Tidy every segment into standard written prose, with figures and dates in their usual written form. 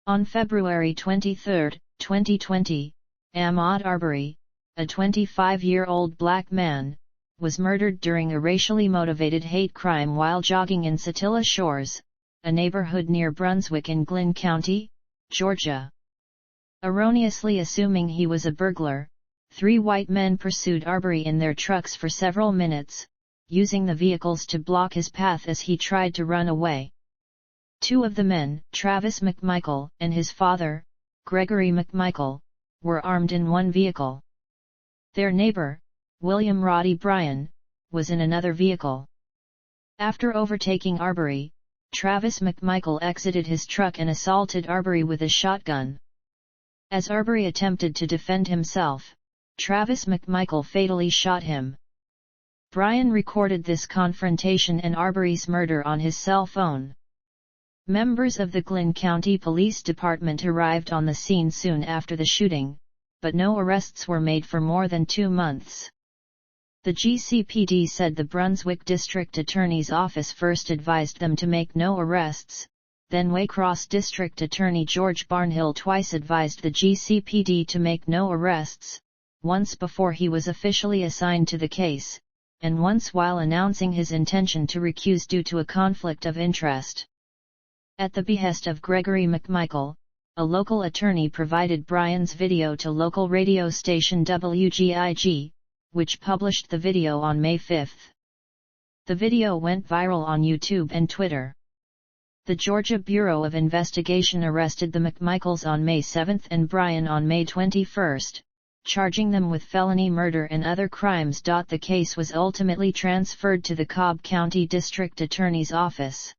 On February 23, 2020, Ahmaud Arbery, a 25-year-old black man, was murdered during a racially motivated hate crime while jogging in Satilla Shores, a neighborhood near Brunswick in Glynn County, Georgia. Erroneously assuming he was a burglar, 3 white men pursued Arbery in their trucks for several minutes, using the vehicles to block his path as he tried to run away. 2 of the men, Travis McMichael and his father, Gregory McMichael, were armed in one vehicle. Their neighbor, William Roddy Bryan, was in another vehicle. After overtaking Arbery, Travis McMichael exited his truck and assaulted Arbery with a shotgun. As Arbery attempted to defend himself, Travis McMichael fatally shot him. Bryan recorded this confrontation and Arbery's murder on his cell phone. Members of the Glynn County Police Department arrived on the scene soon after the shooting, but no arrests were made for more than 2 months. The GCPD said the Brunswick District Attorney's Office first advised them to make no arrests, then Waycross District Attorney George Barnhill twice advised the GCPD to make no arrests, once before he was officially assigned to the case, and once while announcing his intention to recuse due to a conflict of interest. At the behest of Gregory McMichael, a local attorney provided Bryan's video to local radio station WGIG, which published the video on May 5. The video went viral on YouTube and Twitter. The Georgia Bureau of Investigation arrested the McMichaels on May 7 and Bryan on May 21, charging them with felony murder and other crimes. The case was ultimately transferred to the Cobb County District Attorney's Office.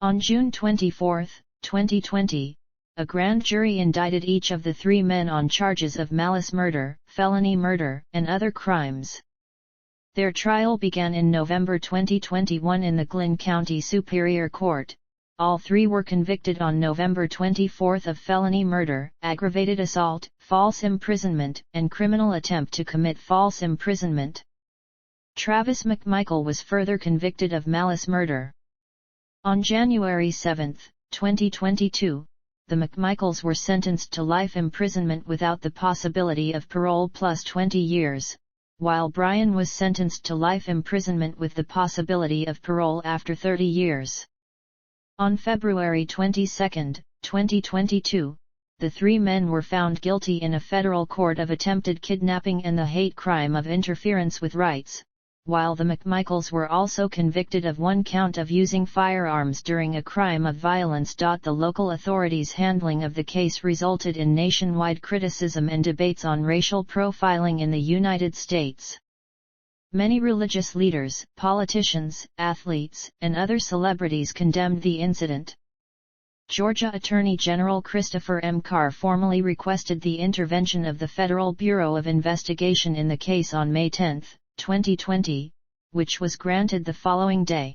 On June 24, 2020, a grand jury indicted each of the 3 men on charges of malice murder, felony murder, and other crimes. Their trial began in November 2021 in the Glynn County Superior Court. All 3 were convicted on November 24 of felony murder, aggravated assault, false imprisonment, and criminal attempt to commit false imprisonment. Travis McMichael was further convicted of malice murder. On January 7, 2022, the McMichaels were sentenced to life imprisonment without the possibility of parole plus 20 years, while Bryan was sentenced to life imprisonment with the possibility of parole after 30 years. On February 22, 2022, the 3 men were found guilty in a federal court of attempted kidnapping and the hate crime of interference with rights, while the McMichaels were also convicted of 1 count of using firearms during a crime of violence. The local authorities' handling of the case resulted in nationwide criticism and debates on racial profiling in the United States. Many religious leaders, politicians, athletes, and other celebrities condemned the incident. Georgia Attorney General Christopher M. Carr formally requested the intervention of the Federal Bureau of Investigation in the case on May 10, 2020, which was granted the following day.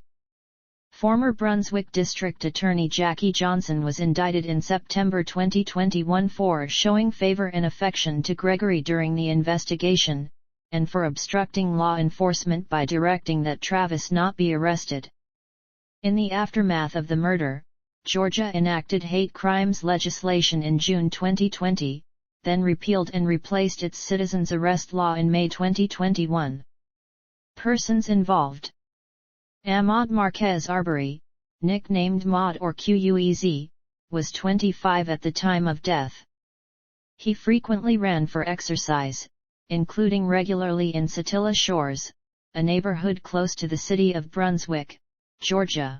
Former Brunswick District Attorney Jackie Johnson was indicted in September 2021 for showing favor and affection to Gregory during the investigation, and for obstructing law enforcement by directing that Travis not be arrested. In the aftermath of the murder, Georgia enacted hate crimes legislation in June 2020, then repealed and replaced its citizens' arrest law in May 2021. Persons involved: Ahmaud Marquez Arbery, nicknamed Maud or Quez, was 25 at the time of death. He frequently ran for exercise, including regularly in Satilla Shores, a neighborhood close to the city of Brunswick, Georgia.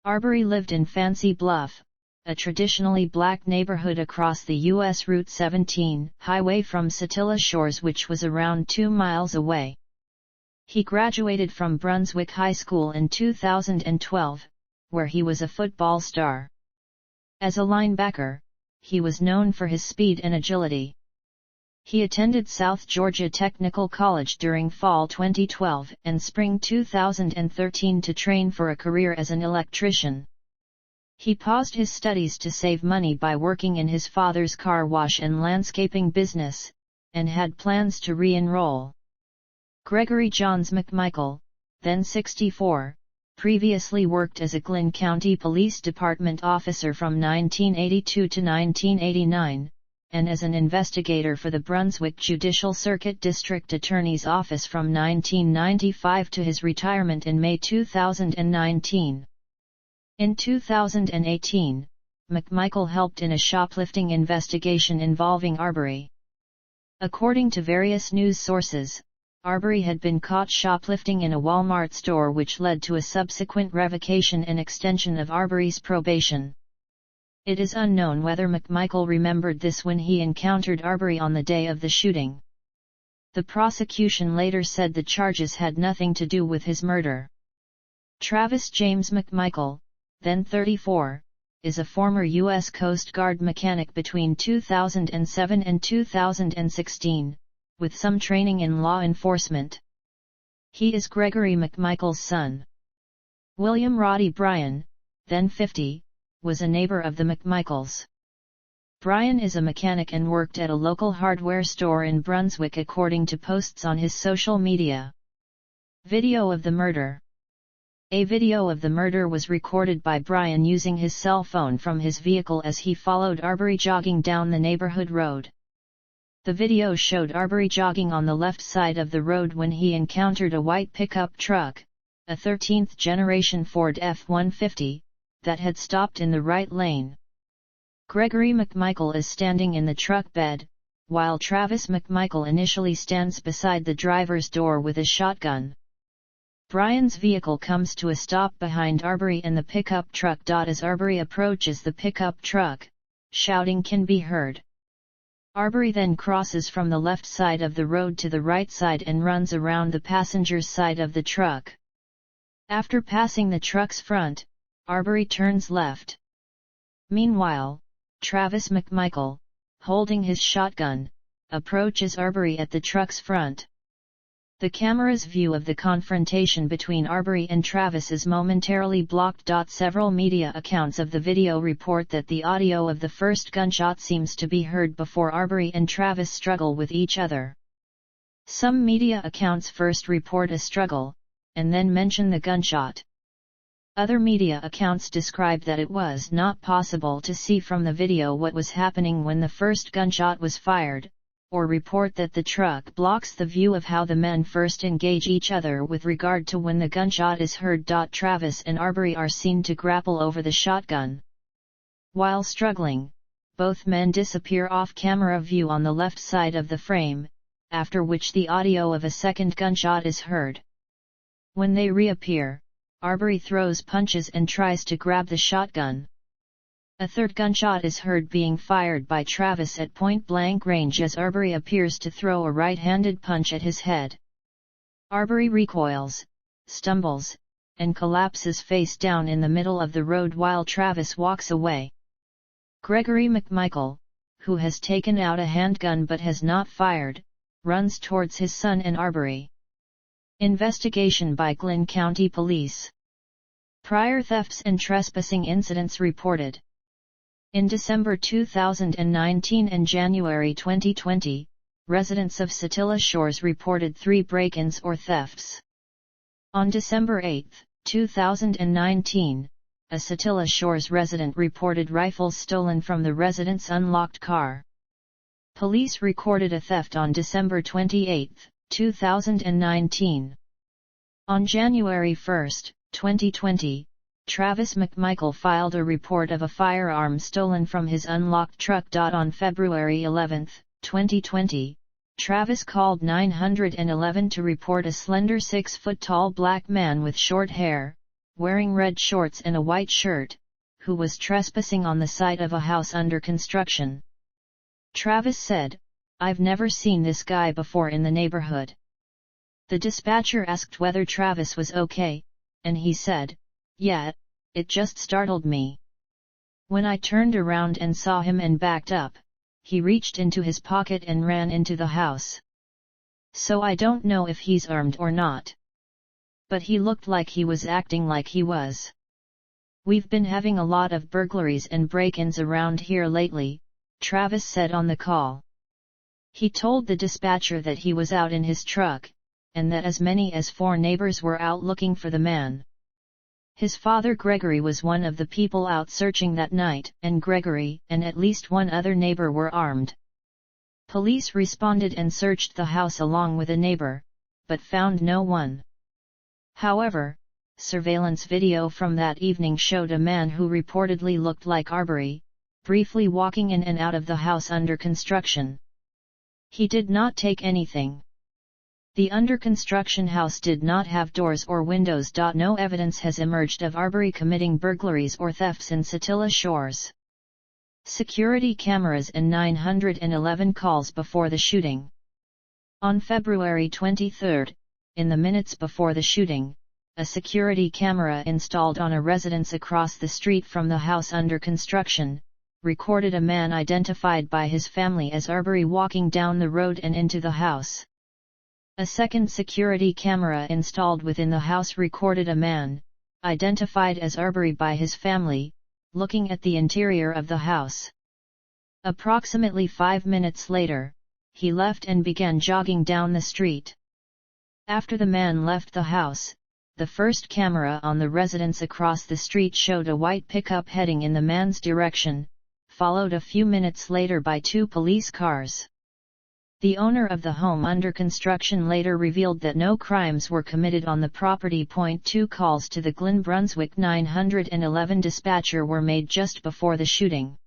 Arbery lived in Fancy Bluff, a traditionally black neighborhood across the U.S. Route 17 highway from Satilla Shores, which was around 2 miles away. He graduated from Brunswick High School in 2012, where he was a football star. As a linebacker, he was known for his speed and agility. He attended South Georgia Technical College during fall 2012 and spring 2013 to train for a career as an electrician. He paused his studies to save money by working in his father's car wash and landscaping business, and had plans to re-enroll. Gregory Johns McMichael, then 64, previously worked as a Glynn County Police Department officer from 1982 to 1989, and as an investigator for the Brunswick Judicial Circuit District Attorney's Office from 1995 to his retirement in May 2019. In 2018, McMichael helped in a shoplifting investigation involving Arbery. According to various news sources, Arbery had been caught shoplifting in a Walmart store, which led to a subsequent revocation and extension of Arbery's probation. It is unknown whether McMichael remembered this when he encountered Arbery on the day of the shooting. The prosecution later said the charges had nothing to do with his murder. Travis James McMichael, then 34, is a former U.S. Coast Guard mechanic between 2007 and 2016, with some training in law enforcement. He is Gregory McMichael's son. William Roddy Bryan, then 50, was a neighbor of the McMichaels. Bryan is a mechanic and worked at a local hardware store in Brunswick, according to posts on his social media. Video of the murder. A video of the murder was recorded by Bryan using his cell phone from his vehicle as he followed Arbery jogging down the neighborhood road. The video showed Arbery jogging on the left side of the road when he encountered a white pickup truck, a 13th-generation Ford F-150, that had stopped in the right lane. Gregory McMichael is standing in the truck bed, while Travis McMichael initially stands beside the driver's door with a shotgun. Bryan's vehicle comes to a stop behind Arbery and the pickup truck. As Arbery approaches the pickup truck, shouting can be heard. Arbery then crosses from the left side of the road to the right side and runs around the passenger's side of the truck. After passing the truck's front, Arbery turns left. Meanwhile, Travis McMichael, holding his shotgun, approaches Arbery at the truck's front. The camera's view of the confrontation between Arbery and Travis is momentarily blocked. Several media accounts of the video report that the audio of the first gunshot seems to be heard before Arbery and Travis struggle with each other. Some media accounts first report a struggle, and then mention the gunshot. Other media accounts describe that it was not possible to see from the video what was happening when the first gunshot was fired, or report that the truck blocks the view of how the men first engage each other with regard to when the gunshot is heard. Travis and Arbery are seen to grapple over the shotgun. While struggling, both men disappear off camera view on the left side of the frame, after which the audio of a second gunshot is heard. When they reappear, Arbery throws punches and tries to grab the shotgun. A third gunshot is heard being fired by Travis at point-blank range as Arbery appears to throw a right-handed punch at his head. Arbery recoils, stumbles, and collapses face down in the middle of the road while Travis walks away. Gregory McMichael, who has taken out a handgun but has not fired, runs towards his son and Arbery. Investigation by Glynn County Police. Prior thefts and trespassing incidents reported. In December 2019 and January 2020, residents of Satilla Shores reported 3 break-ins or thefts. On December 8, 2019, a Satilla Shores resident reported rifles stolen from the resident's unlocked car. Police recorded a theft on December 28, 2019. On January 1, 2020, Travis McMichael filed a report of a firearm stolen from his unlocked truck. On February 11, 2020, Travis called 911 to report a slender 6-foot-tall black man with short hair, wearing red shorts and a white shirt, who was trespassing on the site of a house under construction. Travis said, "I've never seen this guy before in the neighborhood." The dispatcher asked whether Travis was okay, and he said, "Yeah, it just startled me. When I turned around and saw him and backed up, he reached into his pocket and ran into the house. So I don't know if he's armed or not. But he looked like he was acting like he was. We've been having a lot of burglaries and break-ins around here lately," Travis said on the call. He told the dispatcher that he was out in his truck, and that as many as 4 neighbors were out looking for the man. His father Gregory was one of the people out searching that night, and Gregory and at least one other neighbor were armed. Police responded and searched the house along with a neighbor, but found no one. However, surveillance video from that evening showed a man who reportedly looked like Arbery, briefly walking in and out of the house under construction. He did not take anything. The under-construction house did not have doors or windows. No evidence has emerged of Arbery committing burglaries or thefts in Satilla Shores. Security cameras and 911 calls before the shooting. On February 23, in the minutes before the shooting, a security camera installed on a residence across the street from the house under construction, recorded a man identified by his family as Arbery walking down the road and into the house. A second security camera installed within the house recorded a man, identified as Arbery by his family, looking at the interior of the house. Approximately 5 minutes later, he left and began jogging down the street. After the man left the house, the first camera on the residence across the street showed a white pickup heading in the man's direction, followed a few minutes later by 2 police cars. The owner of the home under construction later revealed that no crimes were committed on the property. 2 calls to the Glynn Brunswick 911 dispatcher were made just before the shooting.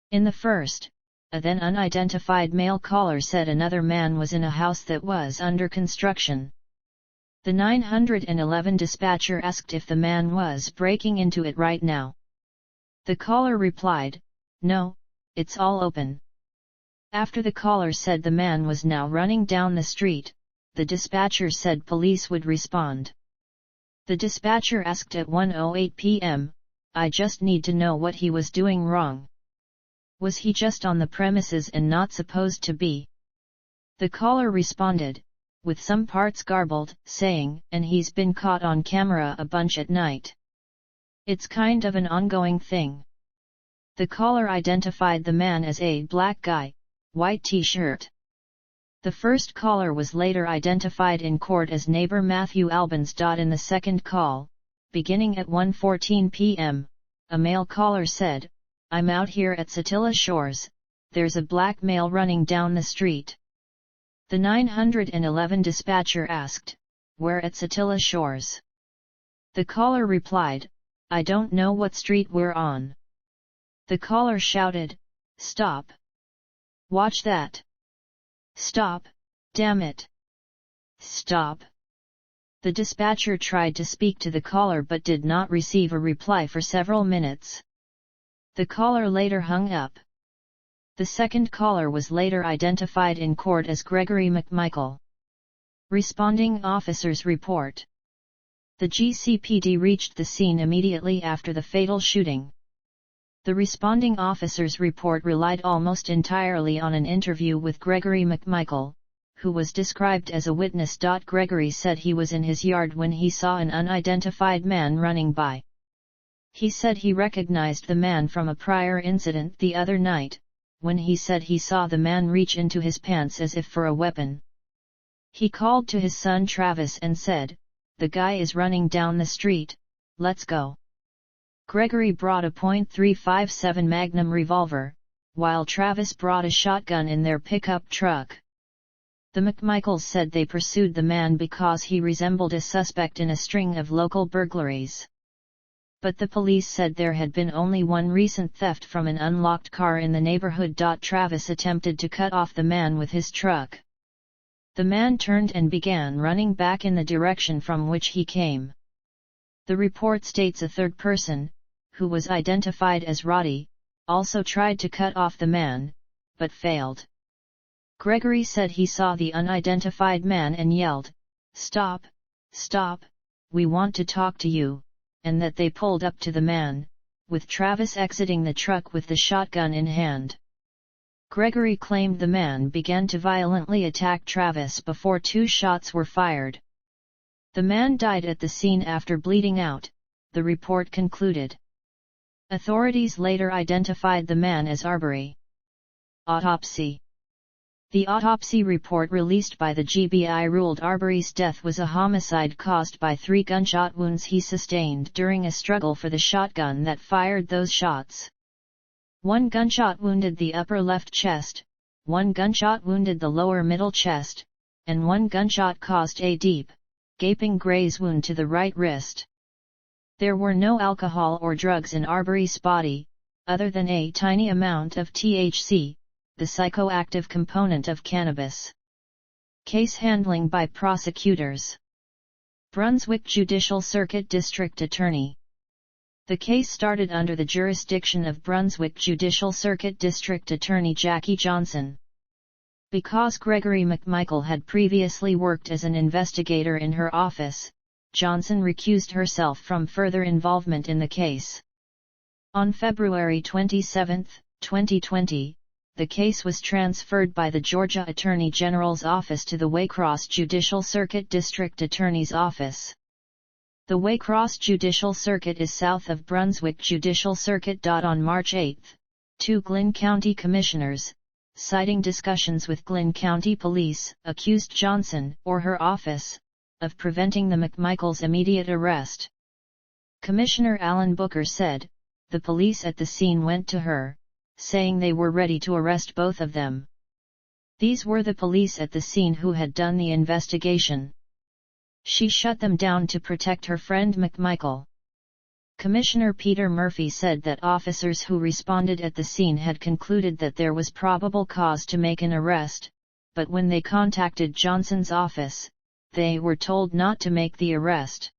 In the first, a then unidentified male caller said another man was in a house that was under construction. The 911 dispatcher asked if the man was breaking into it right now. The caller replied, "No, it's all open." After the caller said the man was now running down the street, the dispatcher said police would respond. The dispatcher asked at 1:08 p.m., "I just need to know what he was doing wrong. Was he just on the premises and not supposed to be?" The caller responded, with some parts garbled, saying, "And he's been caught on camera a bunch at night. It's kind of an ongoing thing." The caller identified the man as a black guy, white t-shirt. The first caller was later identified in court as neighbor Matthew Albans. In the second call, beginning at 1:14 p.m., a male caller said, "I'm out here at Satilla Shores, there's a black male running down the street." The 911 dispatcher asked, "Where at Satilla Shores?" The caller replied, "I don't know what street we're on." The caller shouted, "Stop! Watch that! Stop, damn it! Stop!" The dispatcher tried to speak to the caller but did not receive a reply for several minutes. The caller later hung up. The second caller was later identified in court as Gregory McMichael. Responding officers report. The GCPD reached the scene immediately after the fatal shooting. The responding officers' report relied almost entirely on an interview with Gregory McMichael, who was described as a witness. Gregory said he was in his yard when he saw an unidentified man running by. He said he recognized the man from a prior incident the other night, when he said he saw the man reach into his pants as if for a weapon. He called to his son Travis and said, "The guy is running down the street, let's go." Gregory brought a .357 Magnum revolver, while Travis brought a shotgun in their pickup truck. The McMichaels said they pursued the man because he resembled a suspect in a string of local burglaries. But the police said there had been only one recent theft from an unlocked car in the neighborhood. Travis attempted to cut off the man with his truck. The man turned and began running back in the direction from which he came. The report states a third person, who was identified as Roddy, also tried to cut off the man, but failed. Gregory said he saw the unidentified man and yelled, "Stop, stop, we want to talk to you," and that they pulled up to the man, with Travis exiting the truck with the shotgun in hand. Gregory claimed the man began to violently attack Travis before 2 shots were fired. The man died at the scene after bleeding out, the report concluded. Authorities later identified the man as Arbery. Autopsy. The autopsy report released by the GBI ruled Arbery's death was a homicide caused by 3 gunshot wounds he sustained during a struggle for the shotgun that fired those shots. 1 gunshot wounded the upper left chest, 1 gunshot wounded the lower middle chest, and 1 gunshot caused a deep, gaping graze wound to the right wrist. There were no alcohol or drugs in Arbery's body, other than a tiny amount of THC, the psychoactive component of cannabis. Case handling by prosecutors. Brunswick Judicial Circuit District Attorney. The case started under the jurisdiction of Brunswick Judicial Circuit District Attorney Jackie Johnson. Because Gregory McMichael had previously worked as an investigator in her office, Johnson recused herself from further involvement in the case. On February 27, 2020, the case was transferred by the Georgia Attorney General's office to the Waycross Judicial Circuit District Attorney's office. The Waycross Judicial Circuit is south of Brunswick Judicial Circuit. On March 8, 2 Glynn County commissioners, citing discussions with Glynn County Police, accused Johnson, or her office, of preventing the McMichaels' immediate arrest. Commissioner Alan Booker said, the police at the scene went to her, saying they were ready to arrest both of them. These were the police at the scene who had done the investigation. She shut them down to protect her friend McMichael. Commissioner Peter Murphy said that officers who responded at the scene had concluded that there was probable cause to make an arrest, but when they contacted Johnson's office, they were told not to make the arrest.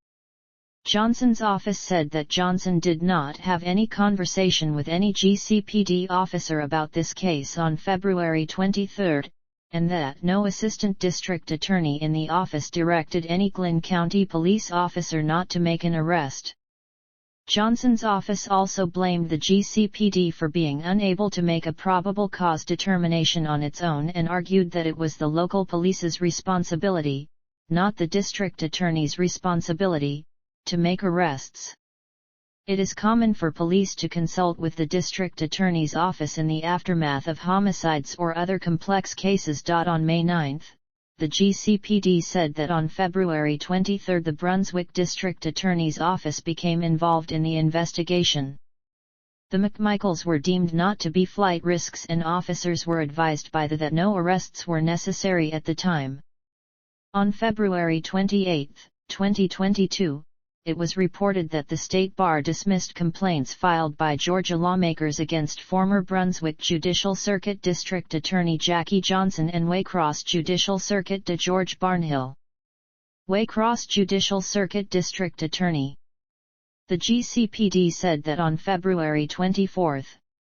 Johnson's office said that Johnson did not have any conversation with any GCPD officer about this case on February 23, and that no assistant district attorney in the office directed any Glynn County police officer not to make an arrest. Johnson's office also blamed the GCPD for being unable to make a probable cause determination on its own and argued that it was the local police's responsibility, not the district attorney's responsibility, to make arrests. It is common for police to consult with the district attorney's office in the aftermath of homicides or other complex cases. On May 9, the GCPD said that on February 23 the Brunswick District Attorney's Office became involved in the investigation. The McMichaels were deemed not to be flight risks and officers were advised by that no arrests were necessary at the time. On February 28, 2022, it was reported that the State Bar dismissed complaints filed by Georgia lawmakers against former Brunswick Judicial Circuit District Attorney Jackie Johnson and Waycross Judicial Circuit George Barnhill. Waycross Judicial Circuit District Attorney. The GCPD said that on February 24,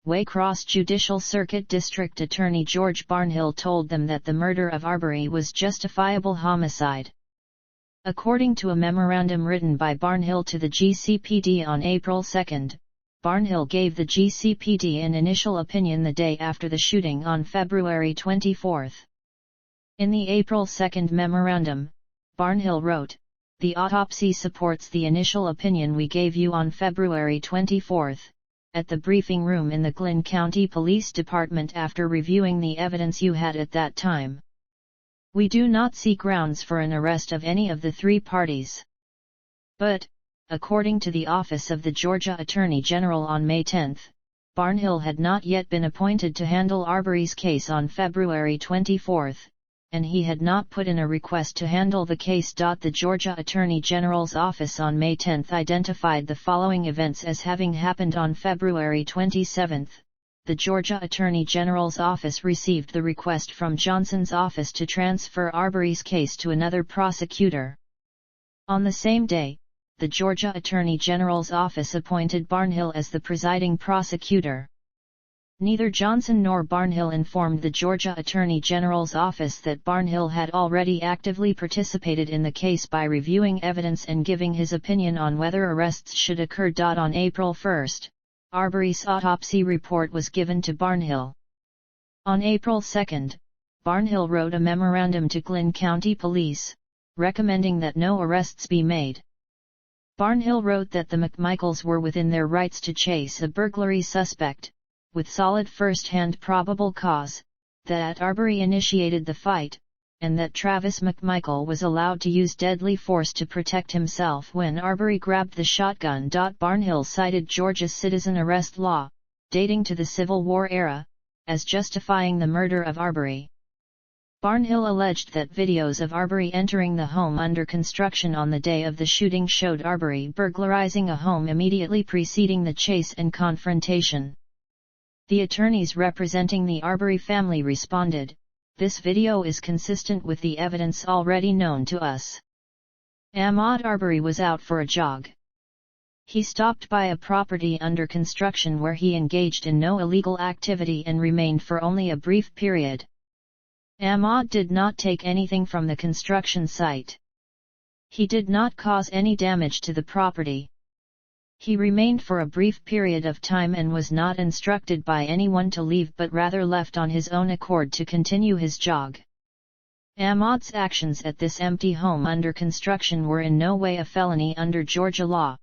Waycross Judicial Circuit District Attorney George Barnhill told them that the murder of Arbery was justifiable homicide. According to a memorandum written by Barnhill to the GCPD on April 2, Barnhill gave the GCPD an initial opinion the day after the shooting on February 24. In the April 2 memorandum, Barnhill wrote, "The autopsy supports the initial opinion we gave you on February 24, at the briefing room in the Glynn County Police Department after reviewing the evidence you had at that time. We do not see grounds for an arrest of any of the 3 parties." But, according to the Office of the Georgia Attorney General on May 10, Barnhill had not yet been appointed to handle Arbery's case on February 24, and he had not put in a request to handle the case. The Georgia Attorney General's office on May 10 identified the following events as having happened on February 27. The Georgia Attorney General's office received the request from Johnson's office to transfer Arbery's case to another prosecutor. On the same day, the Georgia Attorney General's office appointed Barnhill as the presiding prosecutor. Neither Johnson nor Barnhill informed the Georgia Attorney General's office that Barnhill had already actively participated in the case by reviewing evidence and giving his opinion on whether arrests should occur. On April 1, Arbery's autopsy report was given to Barnhill. On April 2, Barnhill wrote a memorandum to Glynn County Police, recommending that no arrests be made. Barnhill wrote that the McMichaels were within their rights to chase a burglary suspect, with solid first-hand probable cause, that Arbery initiated the fight, and that Travis McMichael was allowed to use deadly force to protect himself when Arbery grabbed the shotgun. Barnhill cited Georgia's citizen arrest law, dating to the Civil War era, as justifying the murder of Arbery. Barnhill alleged that videos of Arbery entering the home under construction on the day of the shooting showed Arbery burglarizing a home immediately preceding the chase and confrontation. The attorneys representing the Arbery family responded, "This video is consistent with the evidence already known to us. Ahmaud Arbery was out for a jog. He stopped by a property under construction where he engaged in no illegal activity and remained for only a brief period. Ahmaud did not take anything from the construction site. He did not cause any damage to the property. He remained for a brief period of time and was not instructed by anyone to leave but rather left on his own accord to continue his jog. Ahmaud's actions at this empty home under construction were in no way a felony under Georgia law.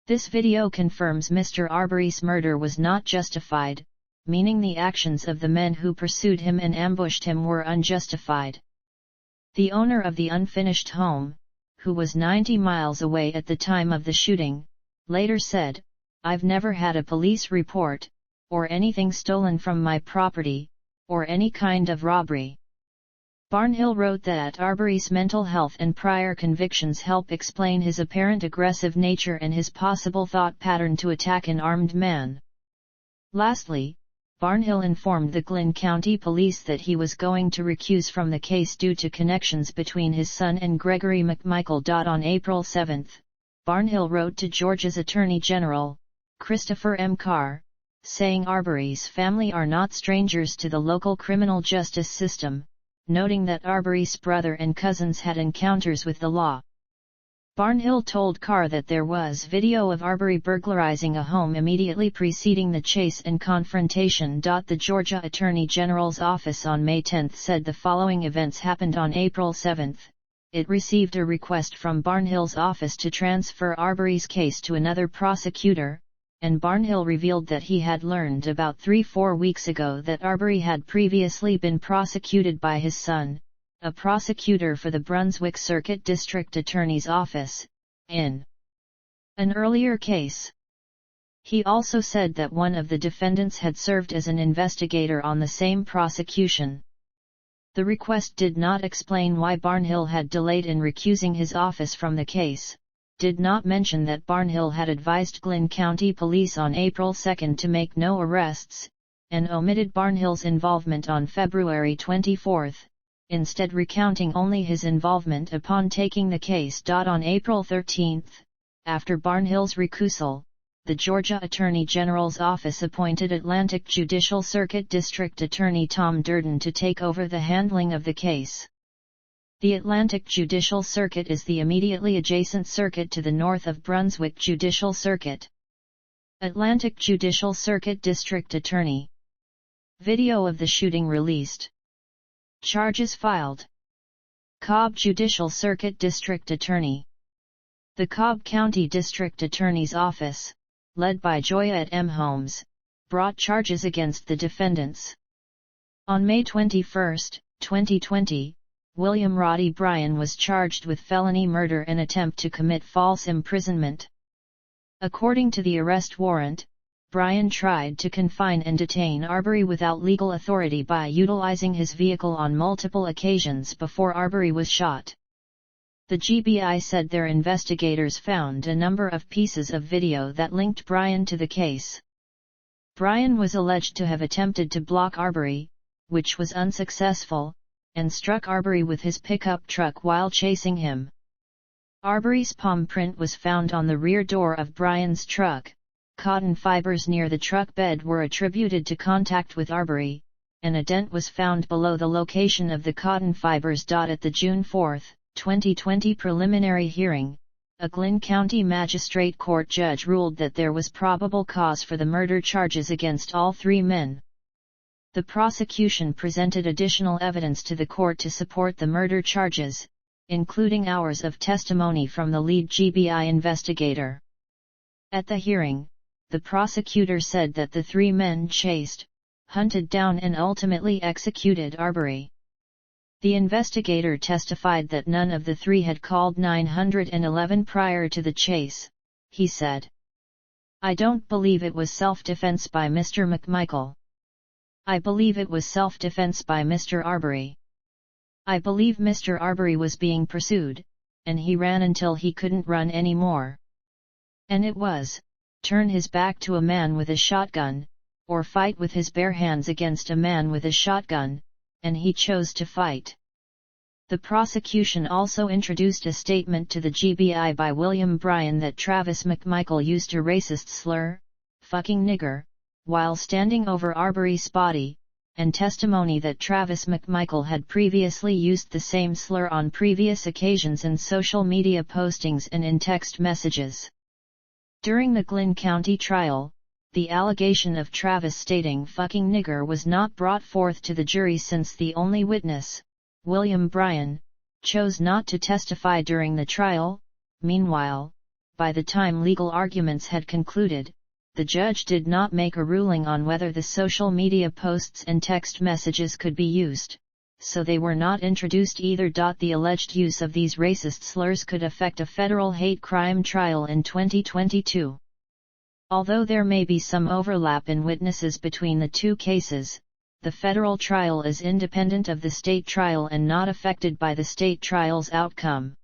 This video confirms Mr. Arbery's murder was not justified, meaning the actions of the men who pursued him and ambushed him were unjustified." The owner of the unfinished home, who was 90 miles away at the time of the shooting, later said, "I've never had a police report, or anything stolen from my property, or any kind of robbery." Barnhill wrote that Arbery's mental health and prior convictions help explain his apparent aggressive nature and his possible thought pattern to attack an armed man. Lastly, Barnhill informed the Glynn County Police that he was going to recuse from the case due to connections between his son and Gregory McMichael. On April 7, Barnhill wrote to Georgia's Attorney General, Christopher M. Carr, saying Arbery's family are not strangers to the local criminal justice system, noting that Arbery's brother and cousins had encounters with the law. Barnhill told Carr that there was video of Arbery burglarizing a home immediately preceding the chase and confrontation. The Georgia Attorney General's office on May 10 said the following events happened on April 7. It received a request from Barnhill's office to transfer Arbery's case to another prosecutor, and Barnhill revealed that he had learned about 3-4 weeks ago that Arbery had previously been prosecuted by his son, a prosecutor for the Brunswick Circuit District Attorney's Office, in an earlier case. He also said that one of the defendants had served as an investigator on the same prosecution. The request did not explain why Barnhill had delayed in recusing his office from the case, did not mention that Barnhill had advised Glynn County Police on April 2 to make no arrests, and omitted Barnhill's involvement on February 24. Instead recounting only his involvement upon taking the case. On April 13, after Barnhill's recusal, the Georgia Attorney General's office appointed Atlantic Judicial Circuit District Attorney Tom Durden to take over the handling of the case. The Atlantic Judicial Circuit is the immediately adjacent circuit to the north of Brunswick Judicial Circuit. Atlantic Judicial Circuit District Attorney. Video of the shooting released. Charges filed. Cobb Judicial Circuit District Attorney. The Cobb County District Attorney's Office, led by Joyette M. Holmes, brought charges against the defendants. On May 21, 2020, William Roddy Bryan was charged with felony murder and attempt to commit false imprisonment. According to the arrest warrant, Bryan tried to confine and detain Arbery without legal authority by utilizing his vehicle on multiple occasions before Arbery was shot. The GBI said their investigators found a number of pieces of video that linked Bryan to the case. Bryan was alleged to have attempted to block Arbery, which was unsuccessful, and struck Arbery with his pickup truck while chasing him. Arbery's palm print was found on the rear door of Bryan's truck. Cotton fibers near the truck bed were attributed to contact with Arbery, and a dent was found below the location of the cotton fibers. At the June 4, 2020 preliminary hearing, a Glynn County magistrate court judge ruled that there was probable cause for the murder charges against all three men. The prosecution presented additional evidence to the court to support the murder charges, including hours of testimony from the lead GBI investigator. At the hearing, the prosecutor said that the three men chased, hunted down and ultimately executed Arbery. The investigator testified that none of the three had called 911 prior to the chase. He said, "I don't believe it was self-defense by Mr. McMichael. I believe it was self-defense by Mr. Arbery. I believe Mr. Arbery was being pursued, and he ran until he couldn't run anymore. And it was, turn his back to a man with a shotgun, or fight with his bare hands against a man with a shotgun, and he chose to fight." The prosecution also introduced a statement to the GBI by William Bryan that Travis McMichael used a racist slur, "fucking nigger," while standing over Arbery's body, and testimony that Travis McMichael had previously used the same slur on previous occasions in social media postings and in text messages. During the Glynn County trial, the allegation of Travis stating "fucking nigger" was not brought forth to the jury since the only witness, William Bryan, chose not to testify during the trial. Meanwhile, by the time legal arguments had concluded, the judge did not make a ruling on whether the social media posts and text messages could be used, so they were not introduced either. The alleged use of these racist slurs could affect a federal hate crime trial in 2022. Although there may be some overlap in witnesses between the two cases, the federal trial is independent of the state trial and not affected by the state trial's outcome.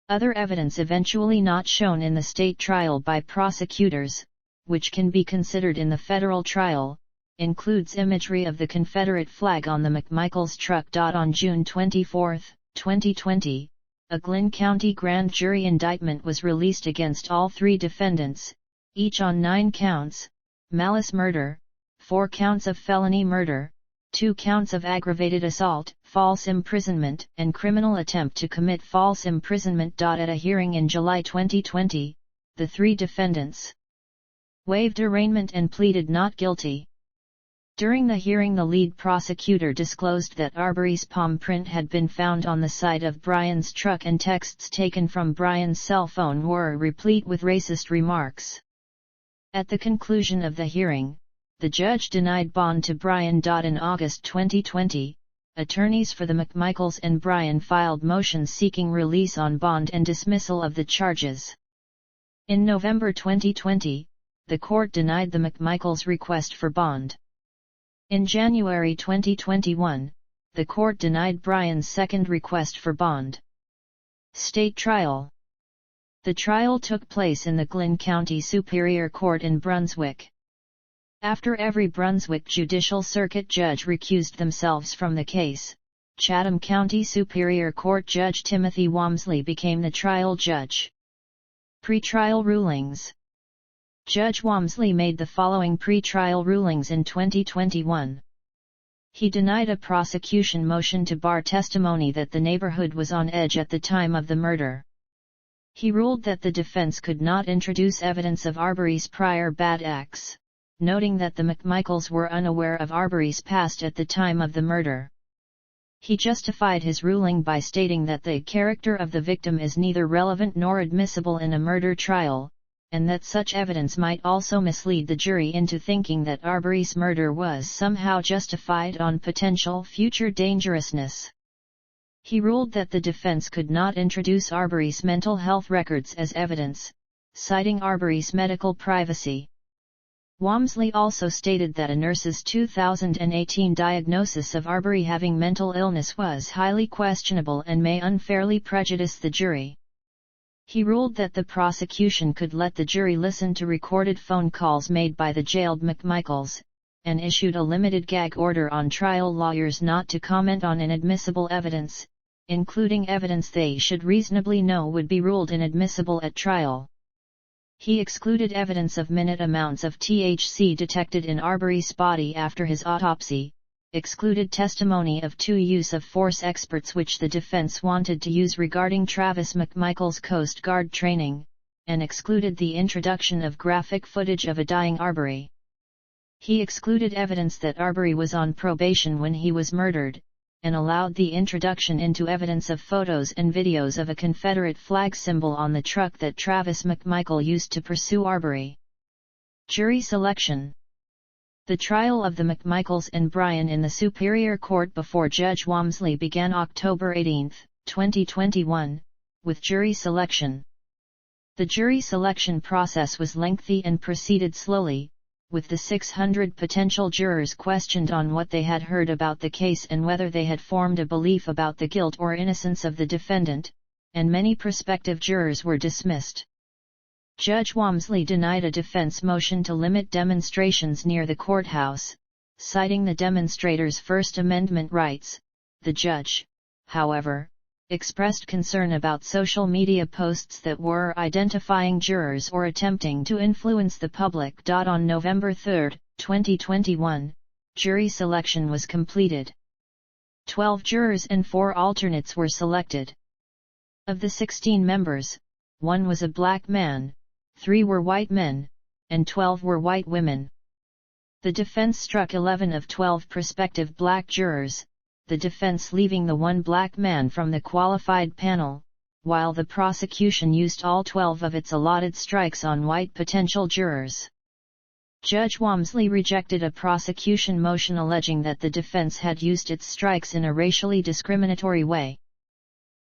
Other evidence eventually not shown in the state trial by prosecutors, which can be considered in the federal trial, includes imagery of the Confederate flag on the McMichaels' truck. On June 24, 2020, a Glynn County grand jury indictment was released against all three defendants, each on 9 counts, malice murder, 4 counts of felony murder, 2 counts of aggravated assault, false imprisonment, and criminal attempt to commit false imprisonment. At a hearing in July 2020, the three defendants waived arraignment and pleaded not guilty. During the hearing, the lead prosecutor disclosed that Arbery's palm print had been found on the side of Bryan's truck and texts taken from Bryan's cell phone were replete with racist remarks. At the conclusion of the hearing, the judge denied bond to Bryan. In August 2020, attorneys for the McMichaels and Bryan filed motions seeking release on bond and dismissal of the charges. In November 2020, the court denied the McMichaels' request for bond. In January 2021, the court denied Bryan's second request for bond. State trial. The trial took place in the Glynn County Superior Court in Brunswick. After every Brunswick Judicial Circuit judge recused themselves from the case, Chatham County Superior Court Judge Timothy Walmsley became the trial judge. Pre-trial rulings. Judge Walmsley made the following pre-trial rulings in 2021. He denied a prosecution motion to bar testimony that the neighborhood was on edge at the time of the murder. He ruled that the defense could not introduce evidence of Arbery's prior bad acts, noting that the McMichaels were unaware of Arbery's past at the time of the murder. He justified his ruling by stating that the character of the victim is neither relevant nor admissible in a murder trial, and that such evidence might also mislead the jury into thinking that Arbery's murder was somehow justified on potential future dangerousness. He ruled that the defense could not introduce Arbery's mental health records as evidence, citing Arbery's medical privacy. Walmsley also stated that a nurse's 2018 diagnosis of Arbery having mental illness was highly questionable and may unfairly prejudice the jury. He ruled that the prosecution could let the jury listen to recorded phone calls made by the jailed McMichaels, and issued a limited gag order on trial lawyers not to comment on inadmissible evidence, including evidence they should reasonably know would be ruled inadmissible at trial. He excluded evidence of minute amounts of THC detected in Arbery's body after his autopsy, excluded testimony of 2 use of force experts which the defense wanted to use regarding Travis McMichael's Coast Guard training, and excluded the introduction of graphic footage of a dying Arbery. He excluded evidence that Arbery was on probation when he was murdered, and allowed the introduction into evidence of photos and videos of a Confederate flag symbol on the truck that Travis McMichael used to pursue Arbery. Jury selection. The trial of the McMichaels and Bryan in the Superior Court before Judge Walmsley began October 18, 2021, with jury selection. The jury selection process was lengthy and proceeded slowly, with the 600 potential jurors questioned on what they had heard about the case and whether they had formed a belief about the guilt or innocence of the defendant, and many prospective jurors were dismissed. Judge Walmsley denied a defense motion to limit demonstrations near the courthouse, citing the demonstrators' First Amendment rights. The judge, however, expressed concern about social media posts that were identifying jurors or attempting to influence the public. On November 3, 2021, jury selection was completed. 12 jurors and 4 alternates were selected. Of the 16 members, 1 was a black man, 3 were white men, and 12 were white women. The defense struck 11 of 12 prospective black jurors, the defense leaving the 1 black man from the qualified panel, while the prosecution used all 12 of its allotted strikes on white potential jurors. Judge Walmsley rejected a prosecution motion alleging that the defense had used its strikes in a racially discriminatory way.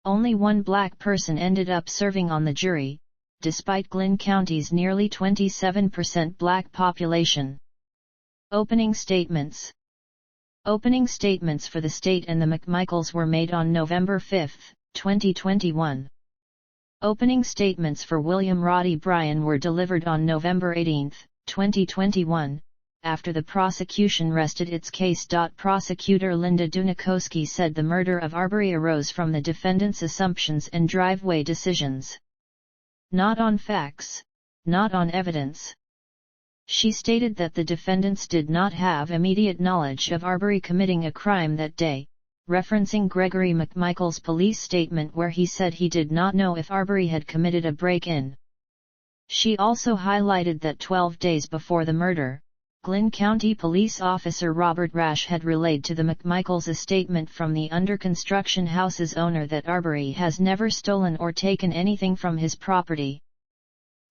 Only 1 black person ended up serving on the jury, despite Glynn County's nearly 27% black population. Opening statements. Opening statements for the state and the McMichaels were made on November 5, 2021. Opening statements for William Roddy Bryan were delivered on November 18, 2021, after the prosecution rested its case. Prosecutor Linda Dunikowski said the murder of Arbery arose from the defendant's assumptions and driveway decisions. Not on facts, not on evidence. She stated that the defendants did not have immediate knowledge of Arbery committing a crime that day, referencing Gregory McMichael's police statement where he said he did not know if Arbery had committed a break-in. She also highlighted that 12 days before the murder, Glynn County Police Officer Robert Rash had relayed to the McMichaels a statement from the under-construction house's owner that Arbery has never stolen or taken anything from his property.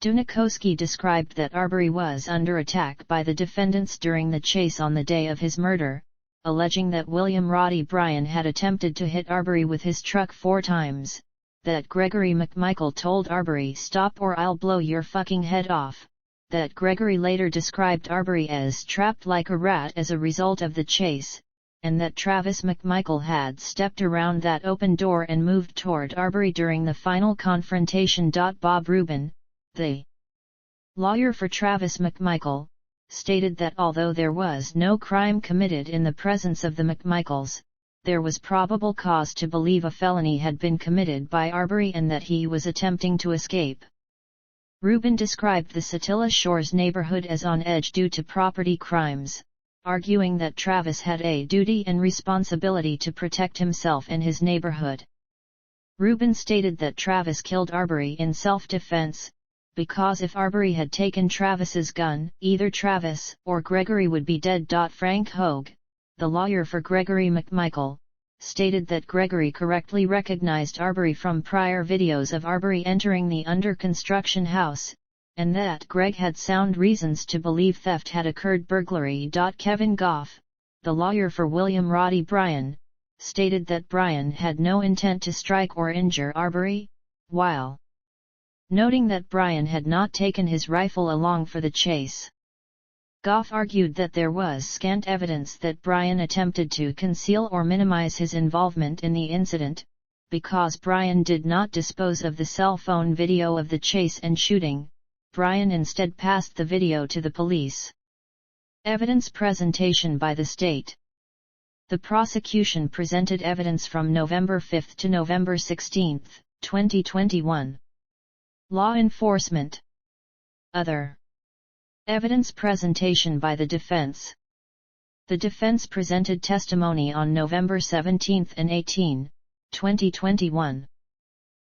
Dunikowski described that Arbery was under attack by the defendants during the chase on the day of his murder, alleging that William Roddy Bryan had attempted to hit Arbery with his truck 4 times, that Gregory McMichael told Arbery "Stop or I'll blow your fucking head off," that Gregory later described Arbery as trapped like a rat as a result of the chase, and that Travis McMichael had stepped around that open door and moved toward Arbery during the final confrontation. Bob Rubin, the lawyer for Travis McMichael, stated that although there was no crime committed in the presence of the McMichaels, there was probable cause to believe a felony had been committed by Arbery and that he was attempting to escape. Rubin described the Satilla Shores neighborhood as on edge due to property crimes, arguing that Travis had a duty and responsibility to protect himself and his neighborhood. Rubin stated that Travis killed Arbery in self-defense, because if Arbery had taken Travis's gun, either Travis or Gregory would be dead. Frank Hogue, the lawyer for Gregory McMichael, stated that Gregory correctly recognized Arbery from prior videos of Arbery entering the under-construction house, and that Greg had sound reasons to believe theft had occurred. Burglary. Kevin Goff, the lawyer for William Roddy Bryan, stated that Bryan had no intent to strike or injure Arbery, while noting that Bryan had not taken his rifle along for the chase. Goff argued that there was scant evidence that Bryan attempted to conceal or minimize his involvement in the incident, because Bryan did not dispose of the cell phone video of the chase and shooting. Bryan instead passed the video to the police. Evidence presentation by the state. The prosecution presented evidence from November 5 to November 16, 2021. Law enforcement. Other evidence presentation by the defense. The defense presented testimony on November 17 and 18, 2021.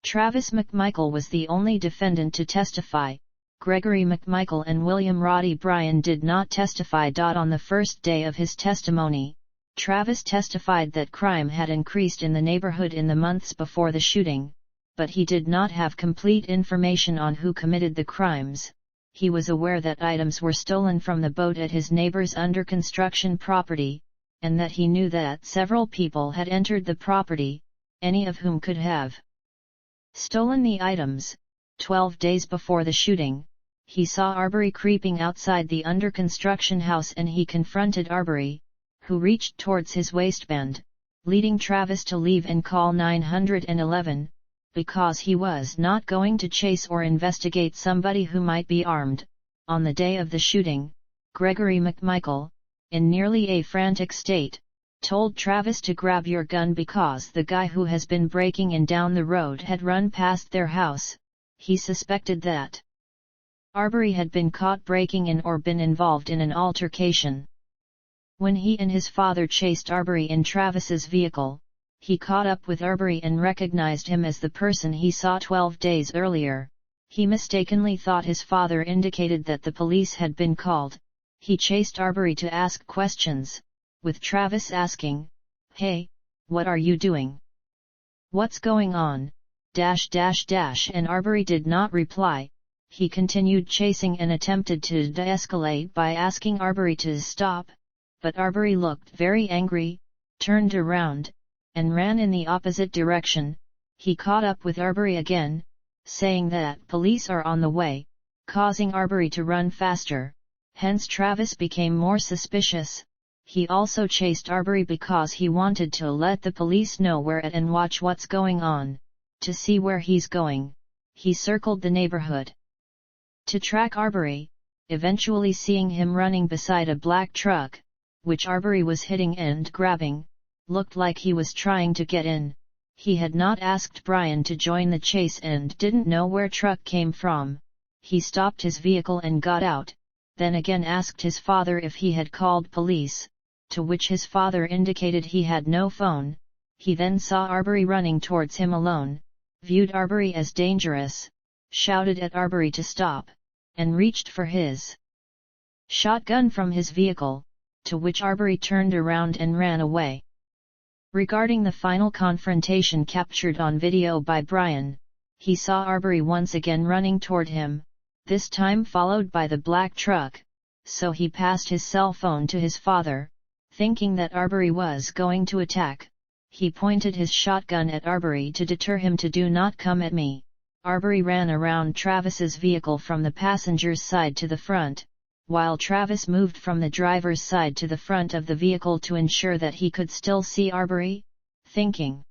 Travis McMichael was the only defendant to testify. Gregory McMichael and William Roddy Bryan did not testify. On the first day of his testimony, Travis testified that crime had increased in the neighborhood in the months before the shooting, but he did not have complete information on who committed the crimes. he was aware that items were stolen from the boat at his neighbor's under-construction property, and that he knew that several people had entered the property, any of whom could have stolen the items. 12 days before the shooting, he saw Arbery creeping outside the under-construction house and he confronted Arbery, who reached towards his waistband, leading Travis to leave and call 911, because he was not going to chase or investigate somebody who might be armed. On the day of the shooting, Gregory McMichael, in nearly a frantic state, told Travis to grab your gun because the guy who has been breaking in down the road had run past their house. He suspected that Arbery had been caught breaking in or been involved in an altercation. When he and his father chased Arbery in Travis's vehicle, he caught up with Arbery and recognized him as the person he saw 12 days earlier. He mistakenly thought his father indicated that the police had been called. He chased Arbery to ask questions, with Travis asking, "Hey, what are you doing? What's going on? And Arbery did not reply. He continued chasing and attempted to de-escalate by asking Arbery to stop, but Arbery looked very angry, turned around, and ran in the opposite direction. He caught up with Arbery again, saying that police are on the way, causing Arbery to run faster. Hence Travis became more suspicious. He also chased Arbery because he wanted to let the police know where at and watch what's going on. To see where he's going, he circled the neighborhood to track Arbery, eventually seeing him running beside a black truck, which Arbery was hitting and grabbing. Looked like he was trying to get in. He had not asked Brian to join the chase and didn't know where truck came from. He stopped his vehicle and got out, then again asked his father if he had called police, to which his father indicated he had no phone. He then saw Arbery running towards him alone, viewed Arbery as dangerous, shouted at Arbery to stop, and reached for his shotgun from his vehicle, to which Arbery turned around and ran away. Regarding the final confrontation captured on video by Brian, he saw Arbery once again running toward him, this time followed by the black truck, so he passed his cell phone to his father, thinking that Arbery was going to attack. He pointed his shotgun at Arbery to deter him to "Do not come at me." Arbery ran around Travis's vehicle from the passenger's side to the front, while Travis moved from the driver's side to the front of the vehicle to ensure that he could still see Arbery, thinking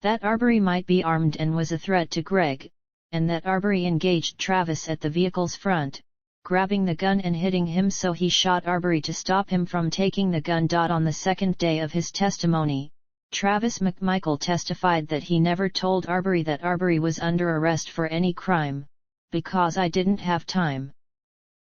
that Arbery might be armed and was a threat to Greg, and that Arbery engaged Travis at the vehicle's front, grabbing the gun and hitting him, so he shot Arbery to stop him from taking the gun. On the second day of his testimony, Travis McMichael testified that he never told Arbery that Arbery was under arrest for any crime, because I didn't have time.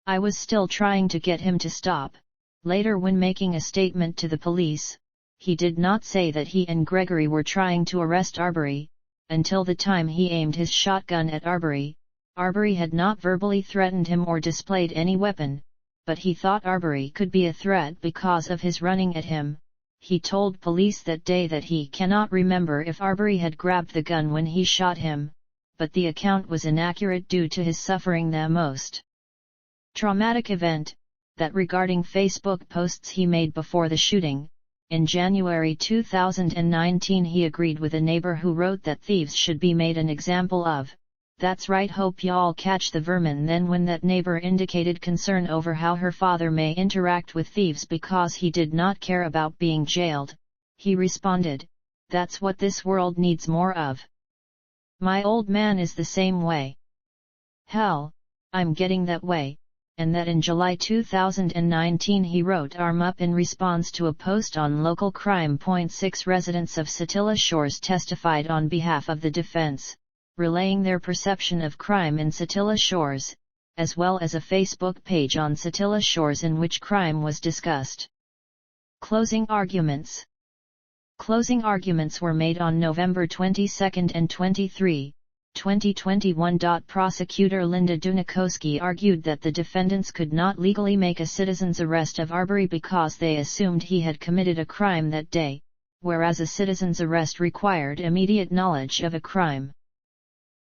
I was still trying to get him to stop. Later, when making a statement to the police, he did not say that he and Gregory were trying to arrest Arbery. Until the time he aimed his shotgun at Arbery, Arbery had not verbally threatened him or displayed any weapon, but he thought Arbery could be a threat because of his running at him. He told police that day that he cannot remember if Arbery had grabbed the gun when he shot him, but the account was inaccurate due to his suffering the most traumatic event, that regarding Facebook posts he made before the shooting. In January 2019 he agreed with a neighbor who wrote that thieves should be made an example of. That's right, hope y'all catch the vermin. Then when that neighbor indicated concern over how her father may interact with thieves because he did not care about being jailed, he responded, "That's what this world needs more of. My old man is the same way. Hell, I'm getting that way." And that in July 2019 he wrote "Arm Up" in response to a post on local crime. 6 Residents of Satilla Shores testified on behalf of the defense, relaying their perception of crime in Satilla Shores, as well as a Facebook page on Satilla Shores in which crime was discussed. Closing arguments. Closing arguments were made on November 22 and 23, 2021. Prosecutor Linda Dunikowski argued that the defendants could not legally make a citizen's arrest of Arbery because they assumed he had committed a crime that day, whereas a citizen's arrest required immediate knowledge of a crime.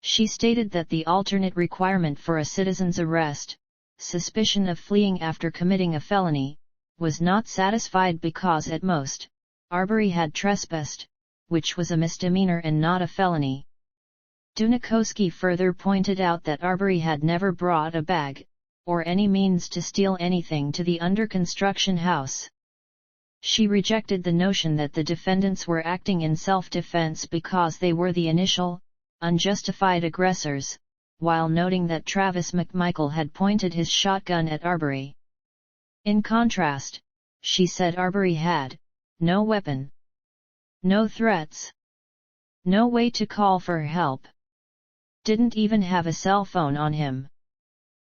She stated that the alternate requirement for a citizen's arrest, suspicion of fleeing after committing a felony, was not satisfied because at most, Arbery had trespassed, which was a misdemeanor and not a felony. Dunikowski further pointed out that Arbery had never brought a bag, or any means to steal anything to the under-construction house. She rejected the notion that the defendants were acting in self-defense because they were the initial, unjustified aggressors, while noting that Travis McMichael had pointed his shotgun at Arbery. In contrast, she said Arbery had no weapon, no threats, no way to call for help, didn't even have a cell phone on him,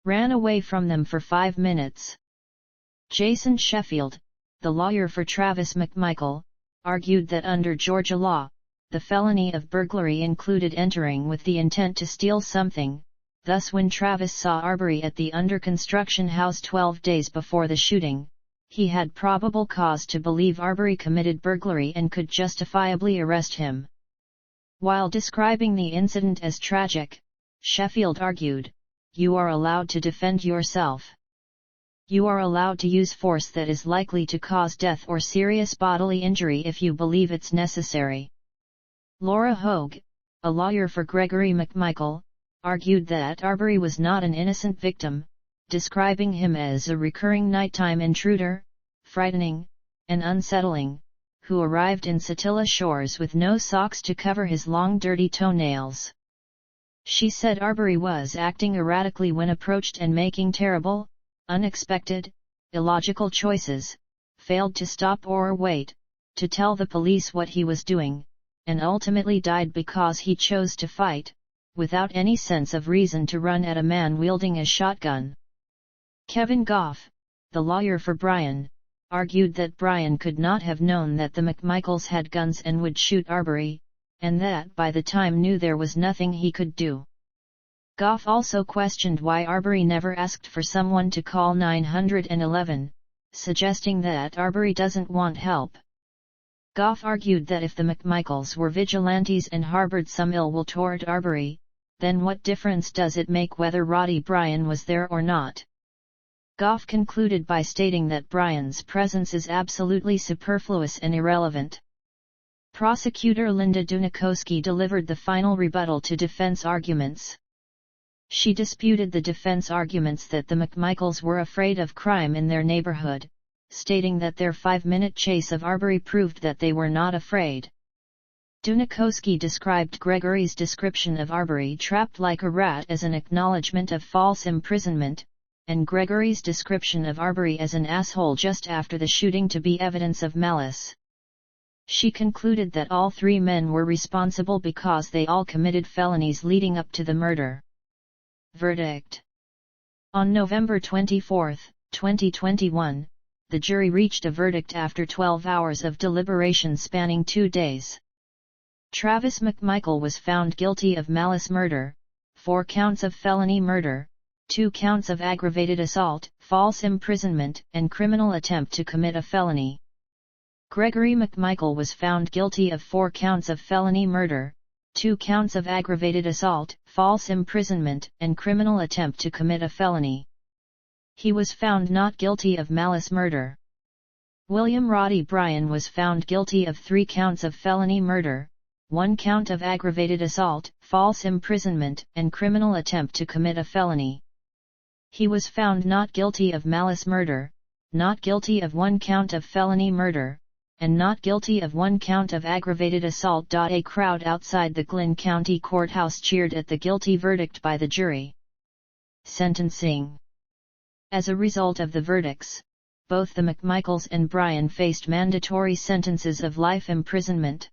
ran away from them for 5 minutes. Jason Sheffield, the lawyer for Travis McMichael, argued that under Georgia law, the felony of burglary included entering with the intent to steal something. Thus when Travis saw Arbery at the under-construction house 12 days before the shooting, he had probable cause to believe Arbery committed burglary and could justifiably arrest him. While describing the incident as tragic, Sheffield argued, "You are allowed to defend yourself. You are allowed to use force that is likely to cause death or serious bodily injury if you believe it's necessary." Laura Hogue, a lawyer for Gregory McMichael, argued that Arbery was not an innocent victim, describing him as a recurring nighttime intruder, frightening, and unsettling, who arrived in Satilla Shores with no socks to cover his long dirty toenails. She said Arbery was acting erratically when approached and making terrible, unexpected, illogical choices, failed to stop or wait, to tell the police what he was doing, and ultimately died because he chose to fight, without any sense of reason to run at a man wielding a shotgun. Kevin Goff, the lawyer for Bryan, argued that Bryan could not have known that the McMichaels had guns and would shoot Arbery, and that by the time knew there was nothing he could do. Goff also questioned why Arbery never asked for someone to call 911, suggesting that Arbery doesn't want help. Goff argued that if the McMichaels were vigilantes and harbored some ill will toward Arbery, then what difference does it make whether Roddy Bryan was there or not? Goff concluded by stating that Bryan's presence is absolutely superfluous and irrelevant. Prosecutor Linda Dunikowski delivered the final rebuttal to defense arguments. She disputed the defense arguments that the McMichaels were afraid of crime in their neighborhood, stating that their 5-minute chase of Arbery proved that they were not afraid. Dunikowski described Gregory's description of Arbery trapped like a rat as an acknowledgement of false imprisonment, and Gregory's description of Arbery as an asshole just after the shooting to be evidence of malice. She concluded that all 3 men were responsible because they all committed felonies leading up to the murder. Verdict. On November 24, 2021, the jury reached a verdict after 12 hours of deliberation spanning 2 days. Travis McMichael was found guilty of malice murder, 4 counts of felony murder, 2 counts of aggravated assault, false imprisonment, and criminal attempt to commit a felony. Gregory McMichael was found guilty of 4 counts of felony murder, 2 counts of aggravated assault, false imprisonment, and criminal attempt to commit a felony. He was found not guilty of malice murder. William Roddy Bryan was found guilty of 3 counts of felony murder, 1 count of aggravated assault, false imprisonment, and criminal attempt to commit a felony. He was found not guilty of malice murder, not guilty of 1 count of felony murder, and not guilty of 1 count of aggravated assault. A crowd outside the Glynn County courthouse cheered at the guilty verdict by the jury. Sentencing. As a result of the verdicts, both the McMichaels and Bryan faced mandatory sentences of life imprisonment.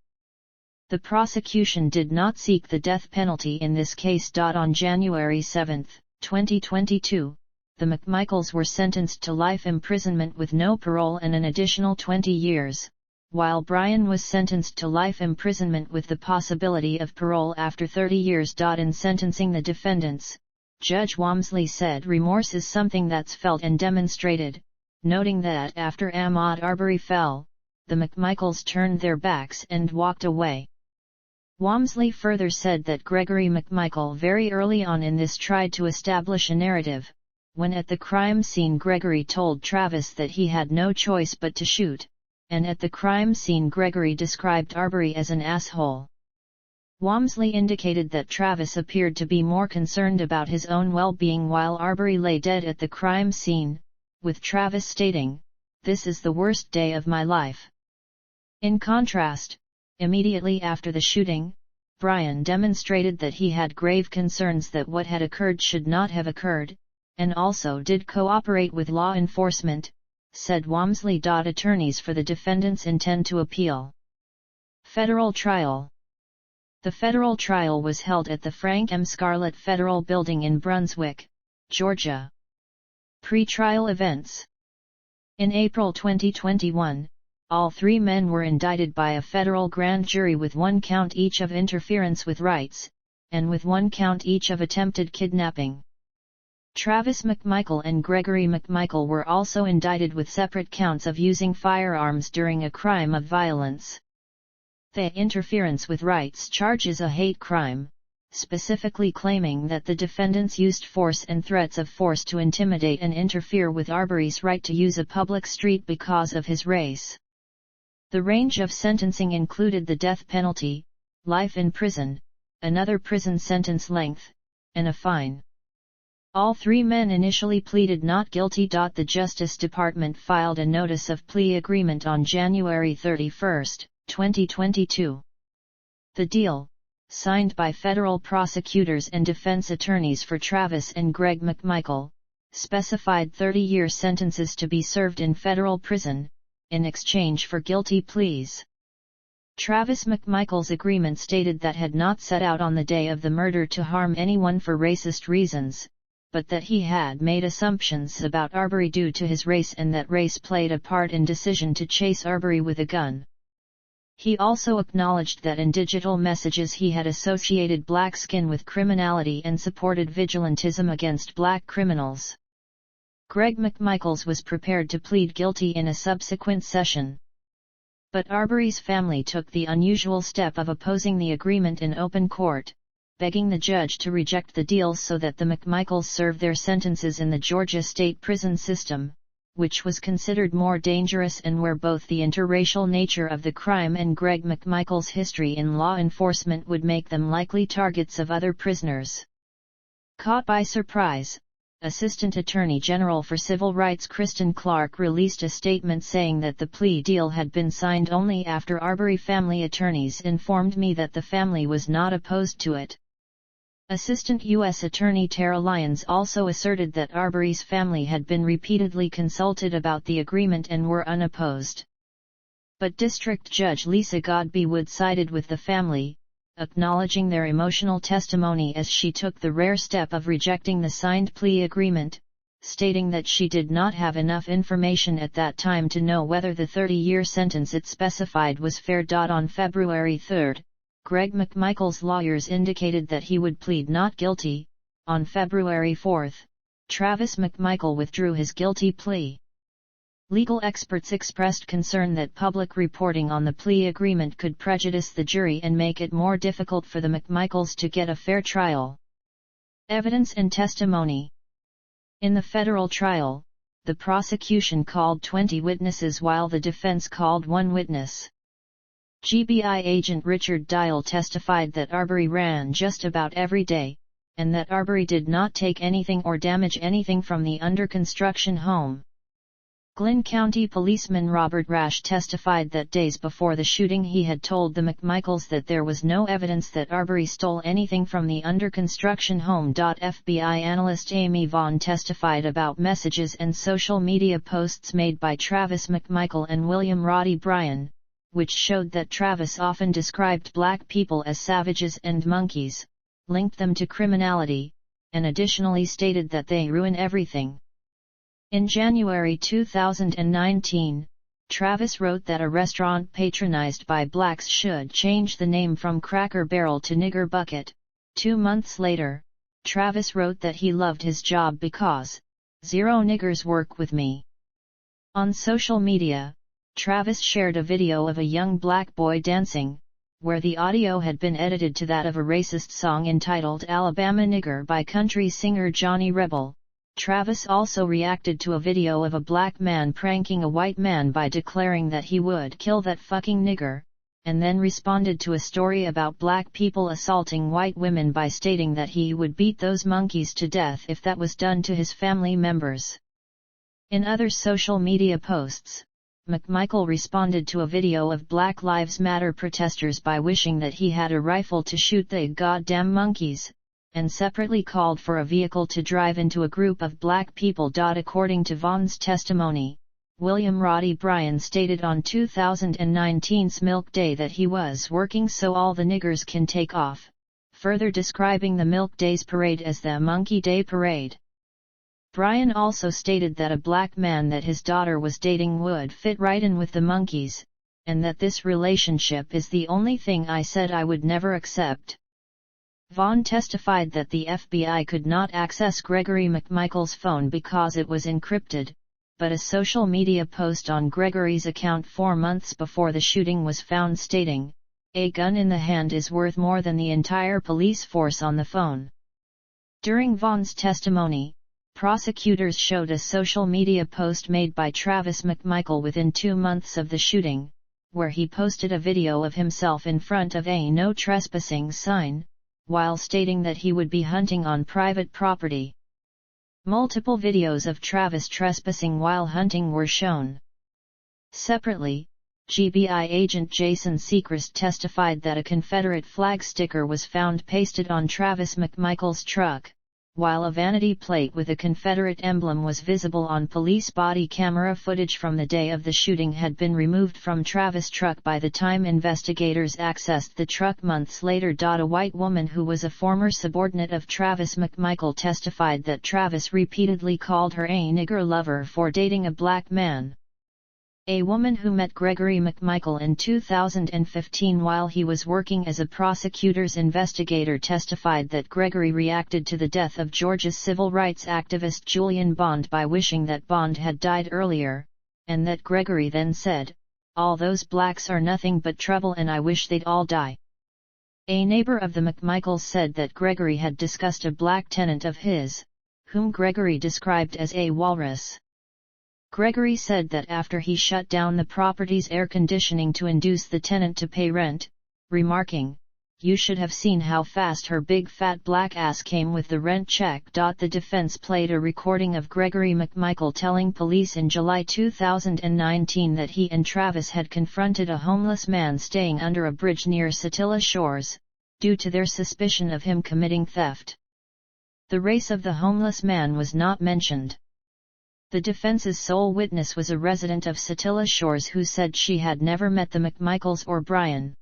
The prosecution did not seek the death penalty in this case. On January 7, 2022, the McMichaels were sentenced to life imprisonment with no parole and an additional 20 years, while Bryan was sentenced to life imprisonment with the possibility of parole after 30 years. In sentencing the defendants, Judge Walmsley said remorse is something that's felt and demonstrated, noting that after Ahmaud Arbery fell, the McMichaels turned their backs and walked away. Walmsley further said that Gregory McMichael very early on in this tried to establish a narrative. When at the crime scene Gregory told Travis that he had no choice but to shoot, and at the crime scene Gregory described Arbery as an asshole. Walmsley indicated that Travis appeared to be more concerned about his own well-being while Arbery lay dead at the crime scene, with Travis stating, "This is the worst day of my life." In contrast, immediately after the shooting, Bryan demonstrated that he had grave concerns that what had occurred should not have occurred, and also did cooperate with law enforcement, said Walmsley. Attorneys for the defendants intend to appeal. Federal trial. The federal trial was held at the Frank M. Scarlett Federal Building in Brunswick, Georgia. Pre-trial events. In April 2021, all three men were indicted by a federal grand jury with one count each of interference with rights, and with one count each of attempted kidnapping. Travis McMichael and Gregory McMichael were also indicted with separate counts of using firearms during a crime of violence. The interference with rights charge is a hate crime, specifically claiming that the defendants used force and threats of force to intimidate and interfere with Arbery's right to use a public street because of his race. The range of sentencing included the death penalty, life in prison, another prison sentence length, and a fine. All three men initially pleaded not guilty. The Justice Department filed a notice of plea agreement on January 31, 2022. The deal, signed by federal prosecutors and defense attorneys for Travis and Greg McMichael, specified 30-year sentences to be served in federal prison, in exchange for guilty pleas. Travis McMichael's agreement stated that had not set out on the day of the murder to harm anyone for racist reasons, but that he had made assumptions about Arbery due to his race and that race played a part in decision to chase Arbery with a gun. He also acknowledged that in digital messages he had associated black skin with criminality and supported vigilantism against black criminals. Greg McMichaels was prepared to plead guilty in a subsequent session. But Arbery's family took the unusual step of opposing the agreement in open court, begging the judge to reject the deal so that the McMichaels serve their sentences in the Georgia state prison system, which was considered more dangerous and where both the interracial nature of the crime and Greg McMichael's history in law enforcement would make them likely targets of other prisoners. Caught by surprise, Assistant Attorney General for Civil Rights Kristen Clark released a statement saying that the plea deal had been signed only after Arbery family attorneys informed me that the family was not opposed to it. Assistant U.S. Attorney Tara Lyons also asserted that Arbery's family had been repeatedly consulted about the agreement and were unopposed. But District Judge Lisa Godbee Wood sided with the family, acknowledging their emotional testimony as she took the rare step of rejecting the signed plea agreement, stating that she did not have enough information at that time to know whether the 30-year sentence it specified was fair. On February 3, Greg McMichael's lawyers indicated that he would plead not guilty. On February 4, Travis McMichael withdrew his guilty plea. Legal experts expressed concern that public reporting on the plea agreement could prejudice the jury and make it more difficult for the McMichaels to get a fair trial. Evidence and testimony. In the federal trial, the prosecution called 20 witnesses while the defense called one witness. GBI agent Richard Dial testified that Arbery ran just about every day, and that Arbery did not take anything or damage anything from the under-construction home. Glynn County policeman Robert Rash testified that days before the shooting he had told the McMichaels that there was no evidence that Arbery stole anything from the under-construction home. FBI analyst Amy Vaughn testified about messages and social media posts made by Travis McMichael and William Roddy Bryan, which showed that Travis often described black people as savages and monkeys, linked them to criminality, and additionally stated that they ruin everything. In January 2019, Travis wrote that a restaurant patronized by blacks should change the name from Cracker Barrel to Nigger Bucket. 2 months later, Travis wrote that he loved his job because, "Zero niggers work with me." On social media, Travis shared a video of a young black boy dancing, where the audio had been edited to that of a racist song entitled Alabama Nigger by country singer Johnny Rebel. Travis also reacted to a video of a black man pranking a white man by declaring that he would kill that fucking nigger, and then responded to a story about black people assaulting white women by stating that he would beat those monkeys to death if that was done to his family members. In other social media posts, McMichael responded to a video of Black Lives Matter protesters by wishing that he had a rifle to shoot the goddamn monkeys, and separately called for a vehicle to drive into a group of black people. According to Vaughn's testimony, William Roddy Bryan stated on 2019's Milk Day that he was working so all the niggers can take off, further describing the Milk Days parade as the Monkey Day Parade. Bryan also stated that a black man that his daughter was dating would fit right in with the monkeys, and that this relationship is the only thing I said I would never accept. Vaughn testified that the FBI could not access Gregory McMichael's phone because it was encrypted, but a social media post on Gregory's account 4 months before the shooting was found stating, "A gun in the hand is worth more than the entire police force on the phone." During Vaughn's testimony, prosecutors showed a social media post made by Travis McMichael within 2 months of the shooting, where he posted a video of himself in front of a no trespassing sign, while stating that he would be hunting on private property. Multiple videos of Travis trespassing while hunting were shown. Separately, GBI agent Jason Sechrist testified that a Confederate flag sticker was found pasted on Travis McMichael's truck, while a vanity plate with a Confederate emblem was visible on police body camera footage from the day of the shooting had been removed from Travis' truck by the time investigators accessed the truck months later. A white woman who was a former subordinate of Travis McMichael testified that Travis repeatedly called her a nigger lover for dating a black man. A woman who met Gregory McMichael in 2015 while he was working as a prosecutor's investigator testified that Gregory reacted to the death of Georgia's civil rights activist Julian Bond by wishing that Bond had died earlier, and that Gregory then said, "All those blacks are nothing but trouble and I wish they'd all die." A neighbor of the McMichaels said that Gregory had discussed a black tenant of his, whom Gregory described as a walrus. Gregory said that after he shut down the property's air conditioning to induce the tenant to pay rent, remarking, "You should have seen how fast her big fat black ass came with the rent check." The defense played a recording of Gregory McMichael telling police in July 2019 that he and Travis had confronted a homeless man staying under a bridge near Satilla Shores, due to their suspicion of him committing theft. The race of the homeless man was not mentioned. The defense's sole witness was a resident of Satilla Shores who said she had never met the McMichaels or Bryan.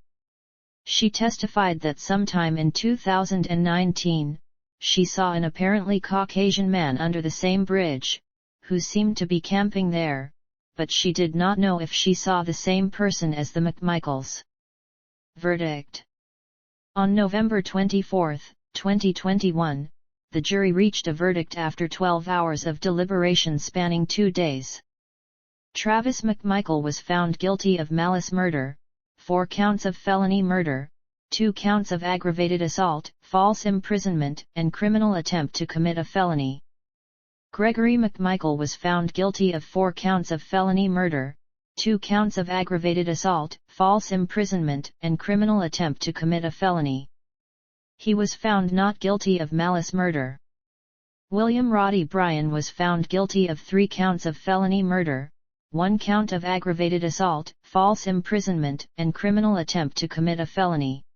She testified that sometime in 2019, she saw an apparently Caucasian man under the same bridge, who seemed to be camping there, but she did not know if she saw the same person as the McMichaels. Verdict. On November 24, 2021, the jury reached a verdict after 12 hours of deliberation spanning 2 days. Travis McMichael was found guilty of malice murder, 4 counts of felony murder, 2 counts of aggravated assault, false imprisonment, and criminal attempt to commit a felony. Gregory McMichael was found guilty of 4 counts of felony murder, 2 counts of aggravated assault, false imprisonment, and criminal attempt to commit a felony. He was found not guilty of malice murder. William Roddy Bryan was found guilty of 3 counts of felony murder, 1 count of aggravated assault, false imprisonment, and criminal attempt to commit a felony.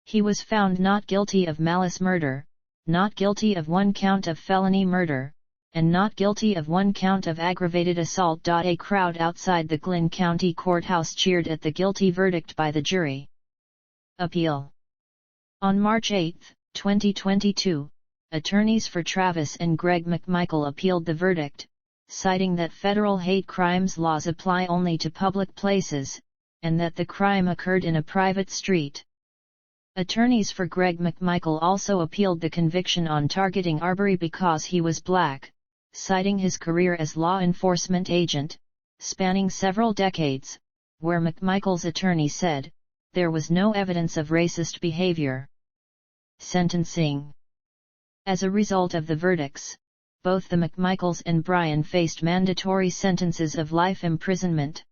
He was found not guilty of malice murder, not guilty of 1 count of felony murder, and not guilty of 1 count of aggravated assault. A crowd outside the Glynn County courthouse cheered at the guilty verdict by the jury. Appeal. On March 8, 2022, attorneys for Travis and Greg McMichael appealed the verdict, citing that federal hate crimes laws apply only to public places, and that the crime occurred in a private street. Attorneys for Greg McMichael also appealed the conviction on targeting Arbery because he was black, citing his career as law enforcement agent, spanning several decades, where McMichael's attorney said, there was no evidence of racist behavior. Sentencing. As a result of the verdicts, both the McMichaels and Bryan faced mandatory sentences of life imprisonment.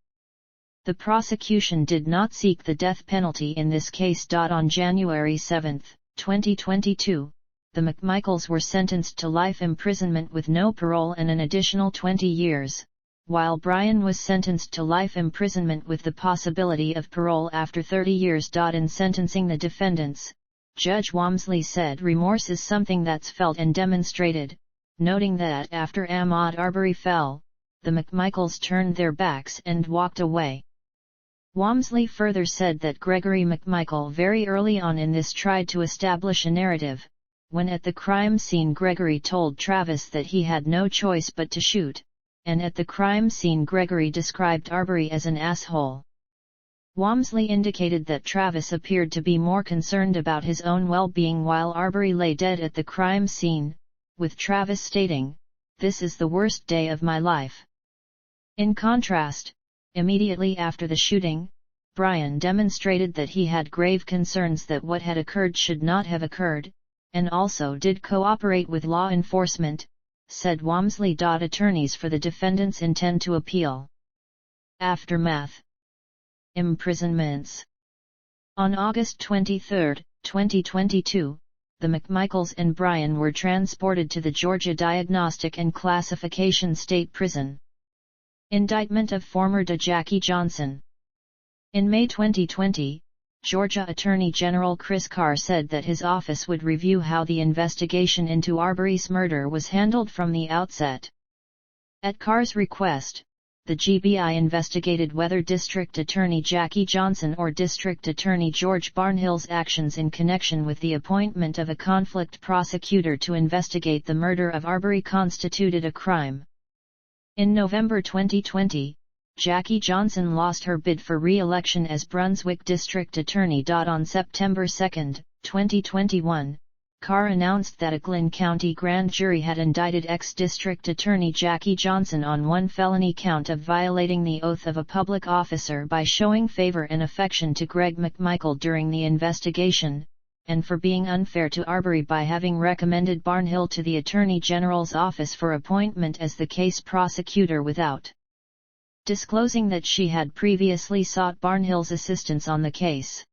The prosecution did not seek the death penalty in this case. On January 7, 2022, the McMichaels were sentenced to life imprisonment with no parole and an additional 20 years, while Bryan was sentenced to life imprisonment with the possibility of parole after 30 years. In sentencing the defendants, Judge Walmsley said remorse is something that's felt and demonstrated, noting that after Ahmaud Arbery fell, the McMichaels turned their backs and walked away. Walmsley further said that Gregory McMichael very early on in this tried to establish a narrative. When at the crime scene Gregory told Travis that he had no choice but to shoot, and at the crime scene Gregory described Arbery as an asshole. Walmsley indicated that Travis appeared to be more concerned about his own well-being while Arbery lay dead at the crime scene, with Travis stating, "This is the worst day of my life." In contrast, immediately after the shooting, Bryan demonstrated that he had grave concerns that what had occurred should not have occurred, and also did cooperate with law enforcement, said Walmsley. Attorneys for the defendants intend to appeal. Aftermath. Imprisonments. On August 23, 2022, the McMichaels and Bryan were transported to the Georgia Diagnostic and Classification State Prison. Indictment of former DA Jackie Johnson. In May 2020, Georgia Attorney General Chris Carr said that his office would review how the investigation into Arbery's murder was handled from the outset. At Carr's request, the GBI investigated whether District Attorney Jackie Johnson or District Attorney George Barnhill's actions in connection with the appointment of a conflict prosecutor to investigate the murder of Arbery constituted a crime. In November 2020, Jackie Johnson lost her bid for re-election as Brunswick District Attorney. On September 2, 2021, Carr announced that a Glynn County grand jury had indicted ex-District Attorney Jackie Johnson on one felony count of violating the oath of a public officer by showing favor and affection to Greg McMichael during the investigation, and for being unfair to Arbery by having recommended Barnhill to the Attorney General's office for appointment as the case prosecutor without disclosing that she had previously sought Barnhill's assistance on the case.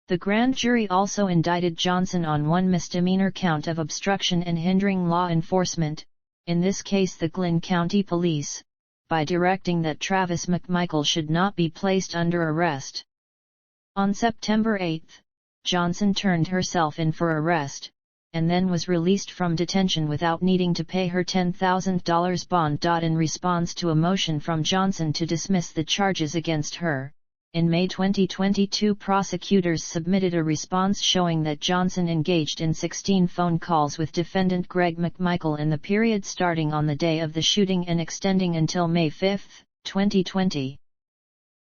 The grand jury also indicted Johnson on one misdemeanor count of obstruction and hindering law enforcement, in this case the Glynn County Police, by directing that Travis McMichael should not be placed under arrest. On September 8, Johnson turned herself in for arrest, and then was released from detention without needing to pay her $10,000 bond. In response to a motion from Johnson to dismiss the charges against her, in May 2022 prosecutors submitted a response showing that Johnson engaged in 16 phone calls with defendant Greg McMichael in the period starting on the day of the shooting and extending until May 5, 2020.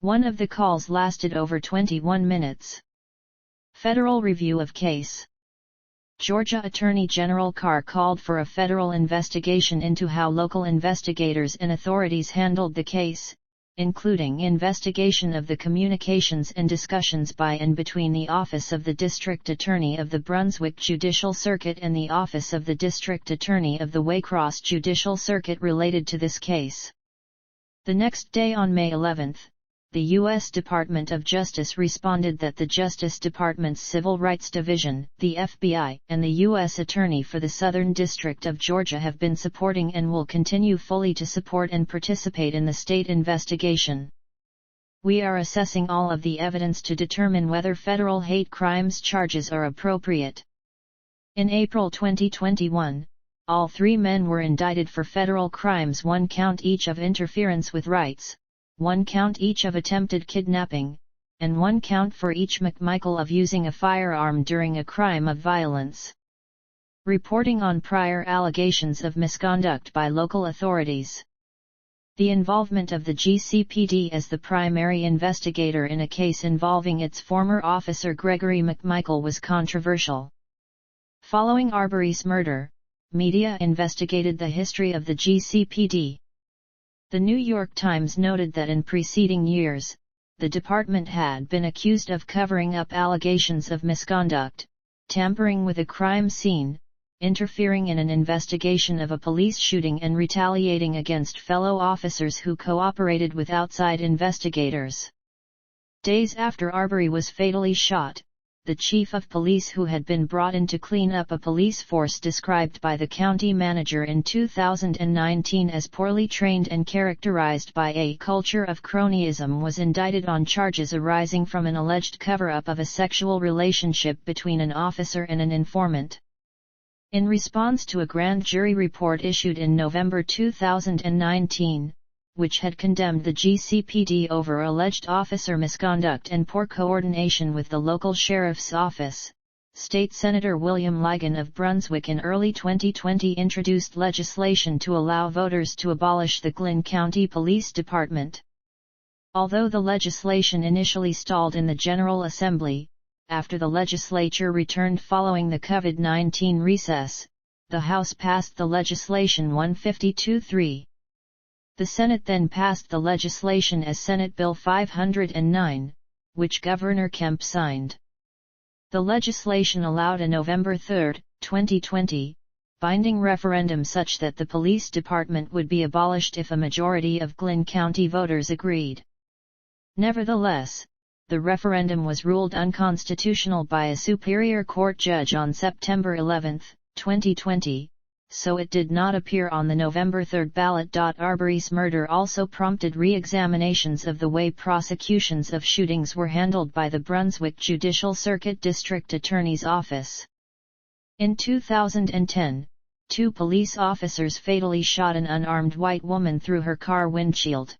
One of the calls lasted over 21 minutes. Federal review of case. Georgia Attorney General Carr called for a federal investigation into how local investigators and authorities handled the case, including investigation of the communications and discussions by and between the Office of the District Attorney of the Brunswick Judicial Circuit and the Office of the District Attorney of the Waycross Judicial Circuit related to this case. The next day on May 11, the U.S. Department of Justice responded that the Justice Department's Civil Rights Division, the FBI, and the U.S. Attorney for the Southern District of Georgia have been supporting and will continue fully to support and participate in the state investigation. We are assessing all of the evidence to determine whether federal hate crimes charges are appropriate. In April 2021, all three men were indicted for federal crimes, one count each of interference with rights, one count each of attempted kidnapping, and one count for each McMichael of using a firearm during a crime of violence. Reporting on prior allegations of misconduct by local authorities. The involvement of the GCPD as the primary investigator in a case involving its former officer Gregory McMichael was controversial. Following Arbery's murder, media investigated the history of the GCPD. The New York Times noted that in preceding years, the department had been accused of covering up allegations of misconduct, tampering with a crime scene, interfering in an investigation of a police shooting and retaliating against fellow officers who cooperated with outside investigators. Days after Arbery was fatally shot, the chief of police who had been brought in to clean up a police force described by the county manager in 2019 as poorly trained and characterized by a culture of cronyism was indicted on charges arising from an alleged cover-up of a sexual relationship between an officer and an informant. In response to a grand jury report issued in November 2019, which had condemned the GCPD over alleged officer misconduct and poor coordination with the local sheriff's office, State Senator William Ligon of Brunswick in early 2020 introduced legislation to allow voters to abolish the Glynn County Police Department. Although the legislation initially stalled in the General Assembly, after the legislature returned following the COVID-19 recess, the House passed the legislation 152-3. The Senate then passed the legislation as Senate Bill 509, which Governor Kemp signed. The legislation allowed a November 3, 2020, binding referendum such that the police department would be abolished if a majority of Glynn County voters agreed. Nevertheless, the referendum was ruled unconstitutional by a Superior Court judge on September 11, 2020, so it did not appear on the November 3 ballot. Arbery's murder also prompted re-examinations of the way prosecutions of shootings were handled by the Brunswick Judicial Circuit District Attorney's Office. In 2010, 2 police officers fatally shot an unarmed white woman through her car windshield.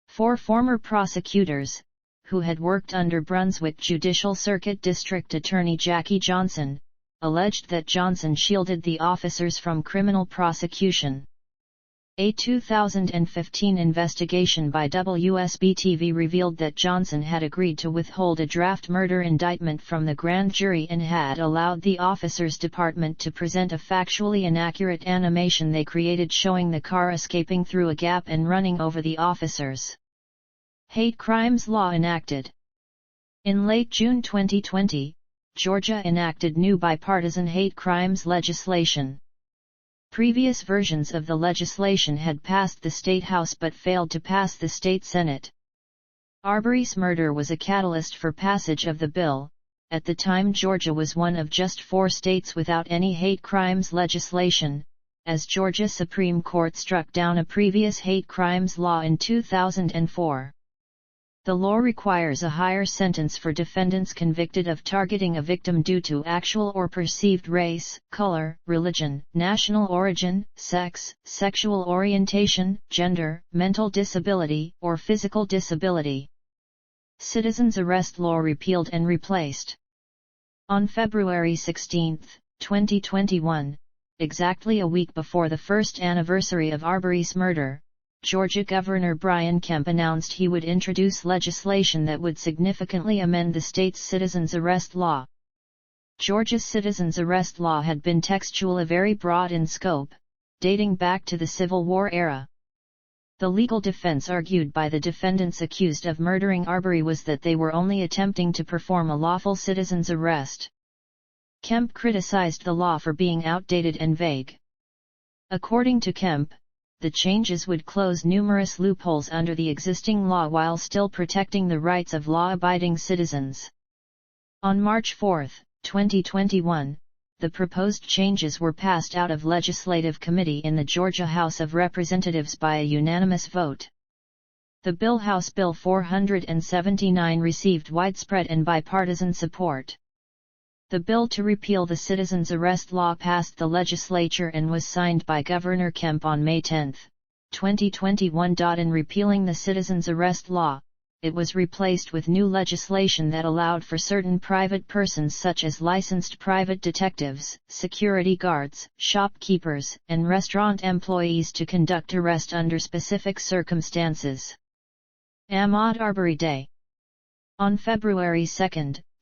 4 former prosecutors, who had worked under Brunswick Judicial Circuit District Attorney Jackie Johnson, alleged that Johnson shielded the officers from criminal prosecution. A 2015 investigation by WSB-TV revealed that Johnson had agreed to withhold a draft murder indictment from the grand jury and had allowed the officers' department to present a factually inaccurate animation they created showing the car escaping through a gap and running over the officers. Hate crimes law enacted. In late June 2020, Georgia enacted new bipartisan hate crimes legislation. Previous versions of the legislation had passed the state House but failed to pass the state Senate. Arbery's murder was a catalyst for passage of the bill. At the time, Georgia was one of just 4 states without any hate crimes legislation, as Georgia Supreme Court struck down a previous hate crimes law in 2004. The law requires a higher sentence for defendants convicted of targeting a victim due to actual or perceived race, color, religion, national origin, sex, sexual orientation, gender, mental disability, or physical disability. Citizens' arrest law repealed and replaced. On February 16, 2021, exactly a week before the first anniversary of Arbery's murder, Georgia Governor Brian Kemp announced he would introduce legislation that would significantly amend the state's citizens' arrest law. Georgia's citizens' arrest law had been textually very broad in scope, dating back to the Civil War era. The legal defense argued by the defendants accused of murdering Arbery was that they were only attempting to perform a lawful citizen's arrest. Kemp criticized the law for being outdated and vague. According to Kemp, the changes would close numerous loopholes under the existing law while still protecting the rights of law-abiding citizens. On March 4, 2021, the proposed changes were passed out of legislative committee in the Georgia House of Representatives by a unanimous vote. The bill, House Bill 479, received widespread and bipartisan support. The bill to repeal the citizens' arrest law passed the legislature and was signed by Governor Kemp on May 10, 2021. In repealing the citizens' arrest law, it was replaced with new legislation that allowed for certain private persons such as licensed private detectives, security guards, shopkeepers, and restaurant employees to conduct arrest under specific circumstances. Ahmaud Arbery Day. On February 2,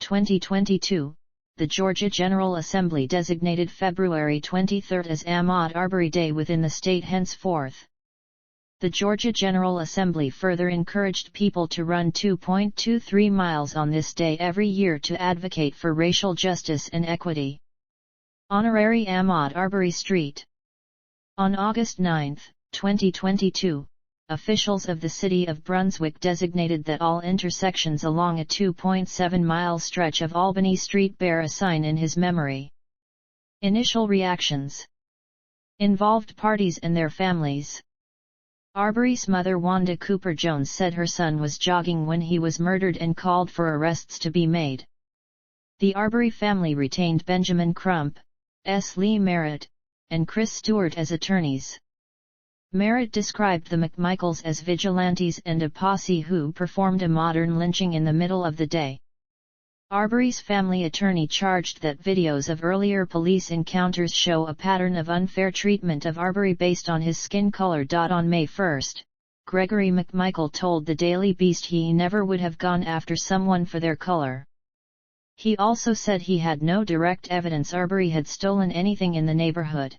2022, the Georgia General Assembly designated February 23 as Ahmaud Arbery Day within the state henceforth. The Georgia General Assembly further encouraged people to run 2.23 miles on this day every year to advocate for racial justice and equity. Honorary Ahmaud Arbery Street. On August 9, 2022, officials of the city of Brunswick designated that all intersections along a 2.7-mile stretch of Albany Street bear a sign in his memory. Initial reactions involved parties and their families. Arbery's mother Wanda Cooper Jones said her son was jogging when he was murdered and called for arrests to be made. The Arbery family retained Benjamin Crump, S. Lee Merritt, and Chris Stewart as attorneys. Merritt described the McMichaels as vigilantes and a posse who performed a modern lynching in the middle of the day. Arbery's family attorney charged that videos of earlier police encounters show a pattern of unfair treatment of Arbery based on his skin color. On May 1, Gregory McMichael told the Daily Beast he never would have gone after someone for their color. He also said he had no direct evidence Arbery had stolen anything in the neighborhood.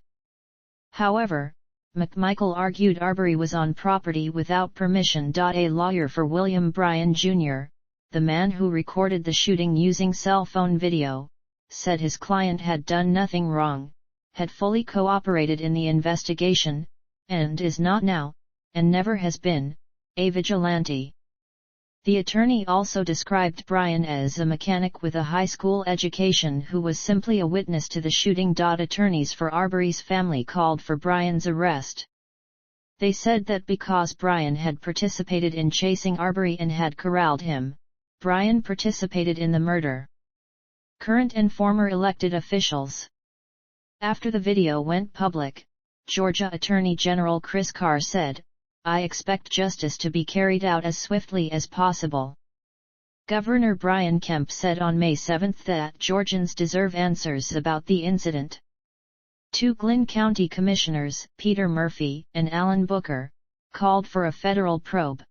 However, McMichael argued Arbery was on property without permission. A lawyer for William Bryan Jr., the man who recorded the shooting using cell phone video, said his client had done nothing wrong, had fully cooperated in the investigation, and is not now, and never has been, a vigilante. The attorney also described Bryan as a mechanic with a high school education who was simply a witness to the shooting. Attorneys for Arbery's family called for Bryan's arrest. They said that because Bryan had participated in chasing Arbery and had corralled him, Bryan participated in the murder. Current and former elected officials. After the video went public, Georgia Attorney General Chris Carr said, "I expect justice to be carried out as swiftly as possible." Governor Brian Kemp said on May 7 that Georgians deserve answers about the incident. Two Glynn County commissioners, Peter Murphy and Alan Booker, called for a federal probe.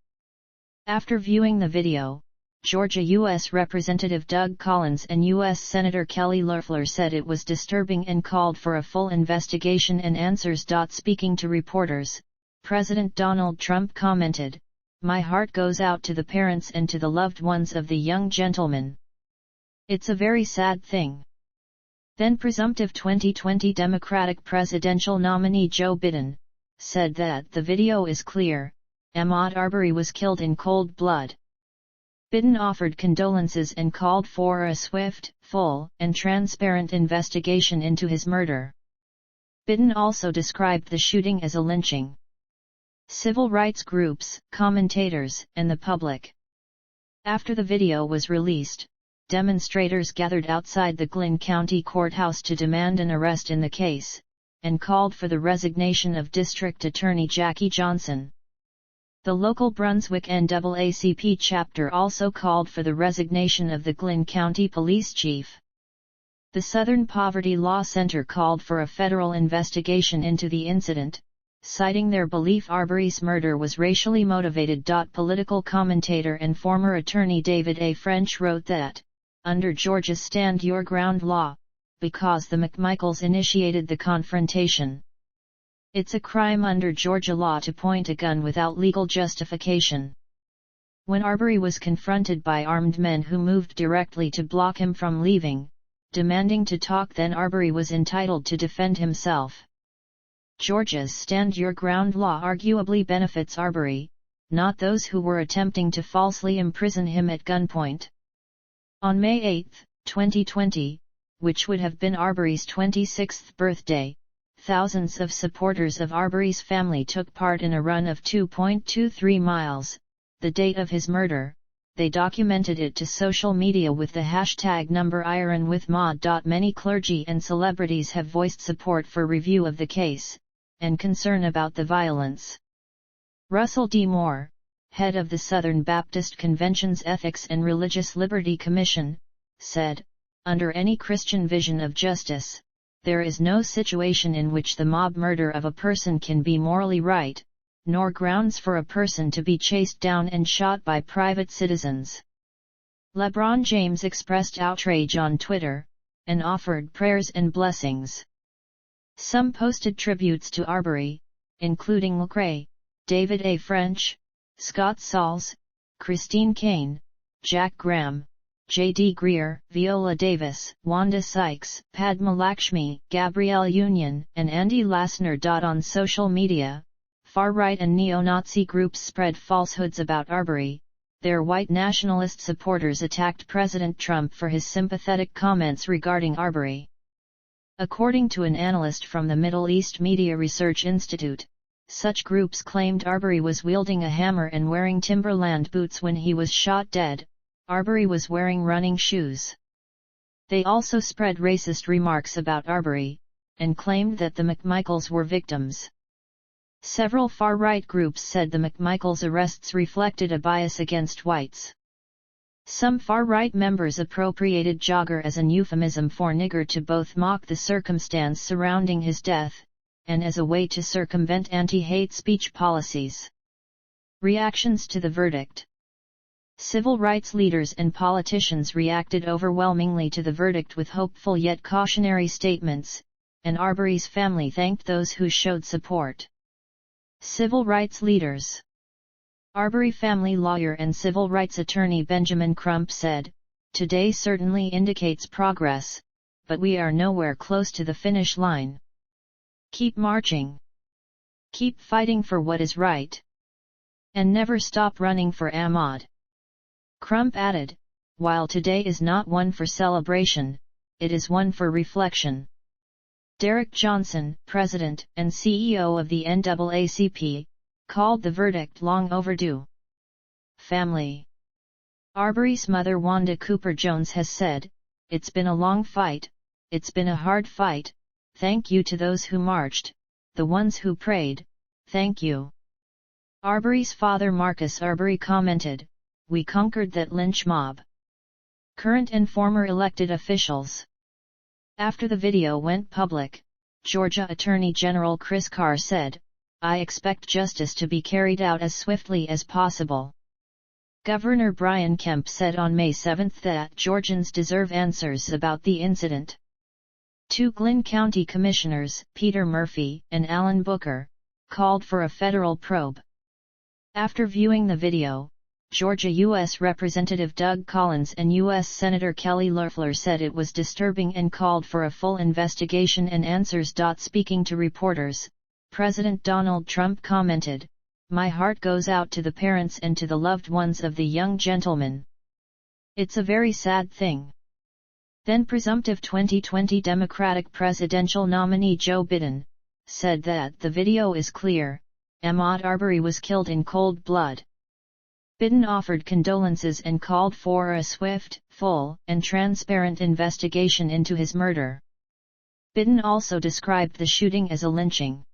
After viewing the video, Georgia U.S. Representative Doug Collins and U.S. Senator Kelly Loeffler said it was disturbing and called for a full investigation and answers. Speaking to reporters, President Donald Trump commented, "My heart goes out to the parents and to the loved ones of the young gentleman. It's a very sad thing." Then presumptive 2020 Democratic presidential nominee Joe Biden said that the video is clear, Ahmaud Arbery was killed in cold blood. Biden offered condolences and called for a swift, full, and transparent investigation into his murder. Biden also described the shooting as a lynching. Civil rights groups, commentators, and the public. After the video was released, demonstrators gathered outside the Glynn County courthouse to demand an arrest in the case, and called for the resignation of District Attorney Jackie Johnson. The local Brunswick NAACP chapter also called for the resignation of the Glynn County Police Chief. The Southern Poverty Law Center called for a federal investigation into the incident, citing their belief Arbery's murder was racially motivated. Political commentator and former attorney David A. French wrote that, under Georgia's Stand Your Ground law, because the McMichaels initiated the confrontation, it's a crime under Georgia law to point a gun without legal justification. When Arbery was confronted by armed men who moved directly to block him from leaving, demanding to talk, then Arbery was entitled to defend himself. Georgia's Stand Your Ground law arguably benefits Arbery, not those who were attempting to falsely imprison him at gunpoint. On May 8, 2020, which would have been Arbery's 26th birthday, thousands of supporters of Arbery's family took part in a run of 2.23 miles, the date of his murder. They documented it to social media with the hashtag #IronWithMaud. Many clergy and celebrities have voiced support for review of the case, and concern about the violence. Russell D. Moore, head of the Southern Baptist Convention's Ethics and Religious Liberty Commission, said, "Under any Christian vision of justice, there is no situation in which the mob murder of a person can be morally right, nor grounds for a person to be chased down and shot by private citizens." LeBron James expressed outrage on Twitter, and offered prayers and blessings. Some posted tributes to Arbery, including Lecrae, David A. French, Scott Sauls, Christine Kane, Jack Graham, J.D. Greer, Viola Davis, Wanda Sykes, Padma Lakshmi, Gabrielle Union, and Andy Lassner. On social media, far-right and neo-Nazi groups spread falsehoods about Arbery. Their white nationalist supporters attacked President Trump for his sympathetic comments regarding Arbery. According to an analyst from the Middle East Media Research Institute, such groups claimed Arbery was wielding a hammer and wearing Timberland boots when he was shot dead. Arbery was wearing running shoes. They also spread racist remarks about Arbery, and claimed that the McMichaels were victims. Several far-right groups said the McMichaels arrests reflected a bias against whites. Some far-right members appropriated jogger as an euphemism for nigger to both mock the circumstance surrounding his death, and as a way to circumvent anti-hate speech policies. Reactions to the verdict. Civil rights leaders and politicians reacted overwhelmingly to the verdict with hopeful yet cautionary statements, and Arbery's family thanked those who showed support. Civil rights leaders. Arbery family lawyer and civil rights attorney Benjamin Crump said, "Today certainly indicates progress, but we are nowhere close to the finish line. Keep marching. Keep fighting for what is right. And never stop running for Ahmaud." Crump added, "While today is not one for celebration, it is one for reflection." Derek Johnson, president and CEO of the NAACP, called the verdict long overdue. Family. Arbery's mother Wanda Cooper Jones has said, "It's been a long fight, it's been a hard fight, thank you to those who marched, the ones who prayed, thank you." Arbery's father Marcus Arbery commented, "We conquered that lynch mob." Current and former elected officials. After the video went public, Georgia Attorney General Chris Carr said, "I expect justice to be carried out as swiftly as possible." Governor Brian Kemp said on May 7 that Georgians deserve answers about the incident. Two Glynn County commissioners, Peter Murphy and Alan Booker, called for a federal probe. After viewing the video, Georgia U.S. Representative Doug Collins and U.S. Senator Kelly Loeffler said it was disturbing and called for a full investigation and answers. Speaking to reporters, President Donald Trump commented, "My heart goes out to the parents and to the loved ones of the young gentleman. It's a very sad thing." Then presumptive 2020 Democratic presidential nominee Joe Biden said that the video is clear, Ahmaud Arbery was killed in cold blood. Biden offered condolences and called for a swift, full, and transparent investigation into his murder. Biden also described the shooting as a lynching.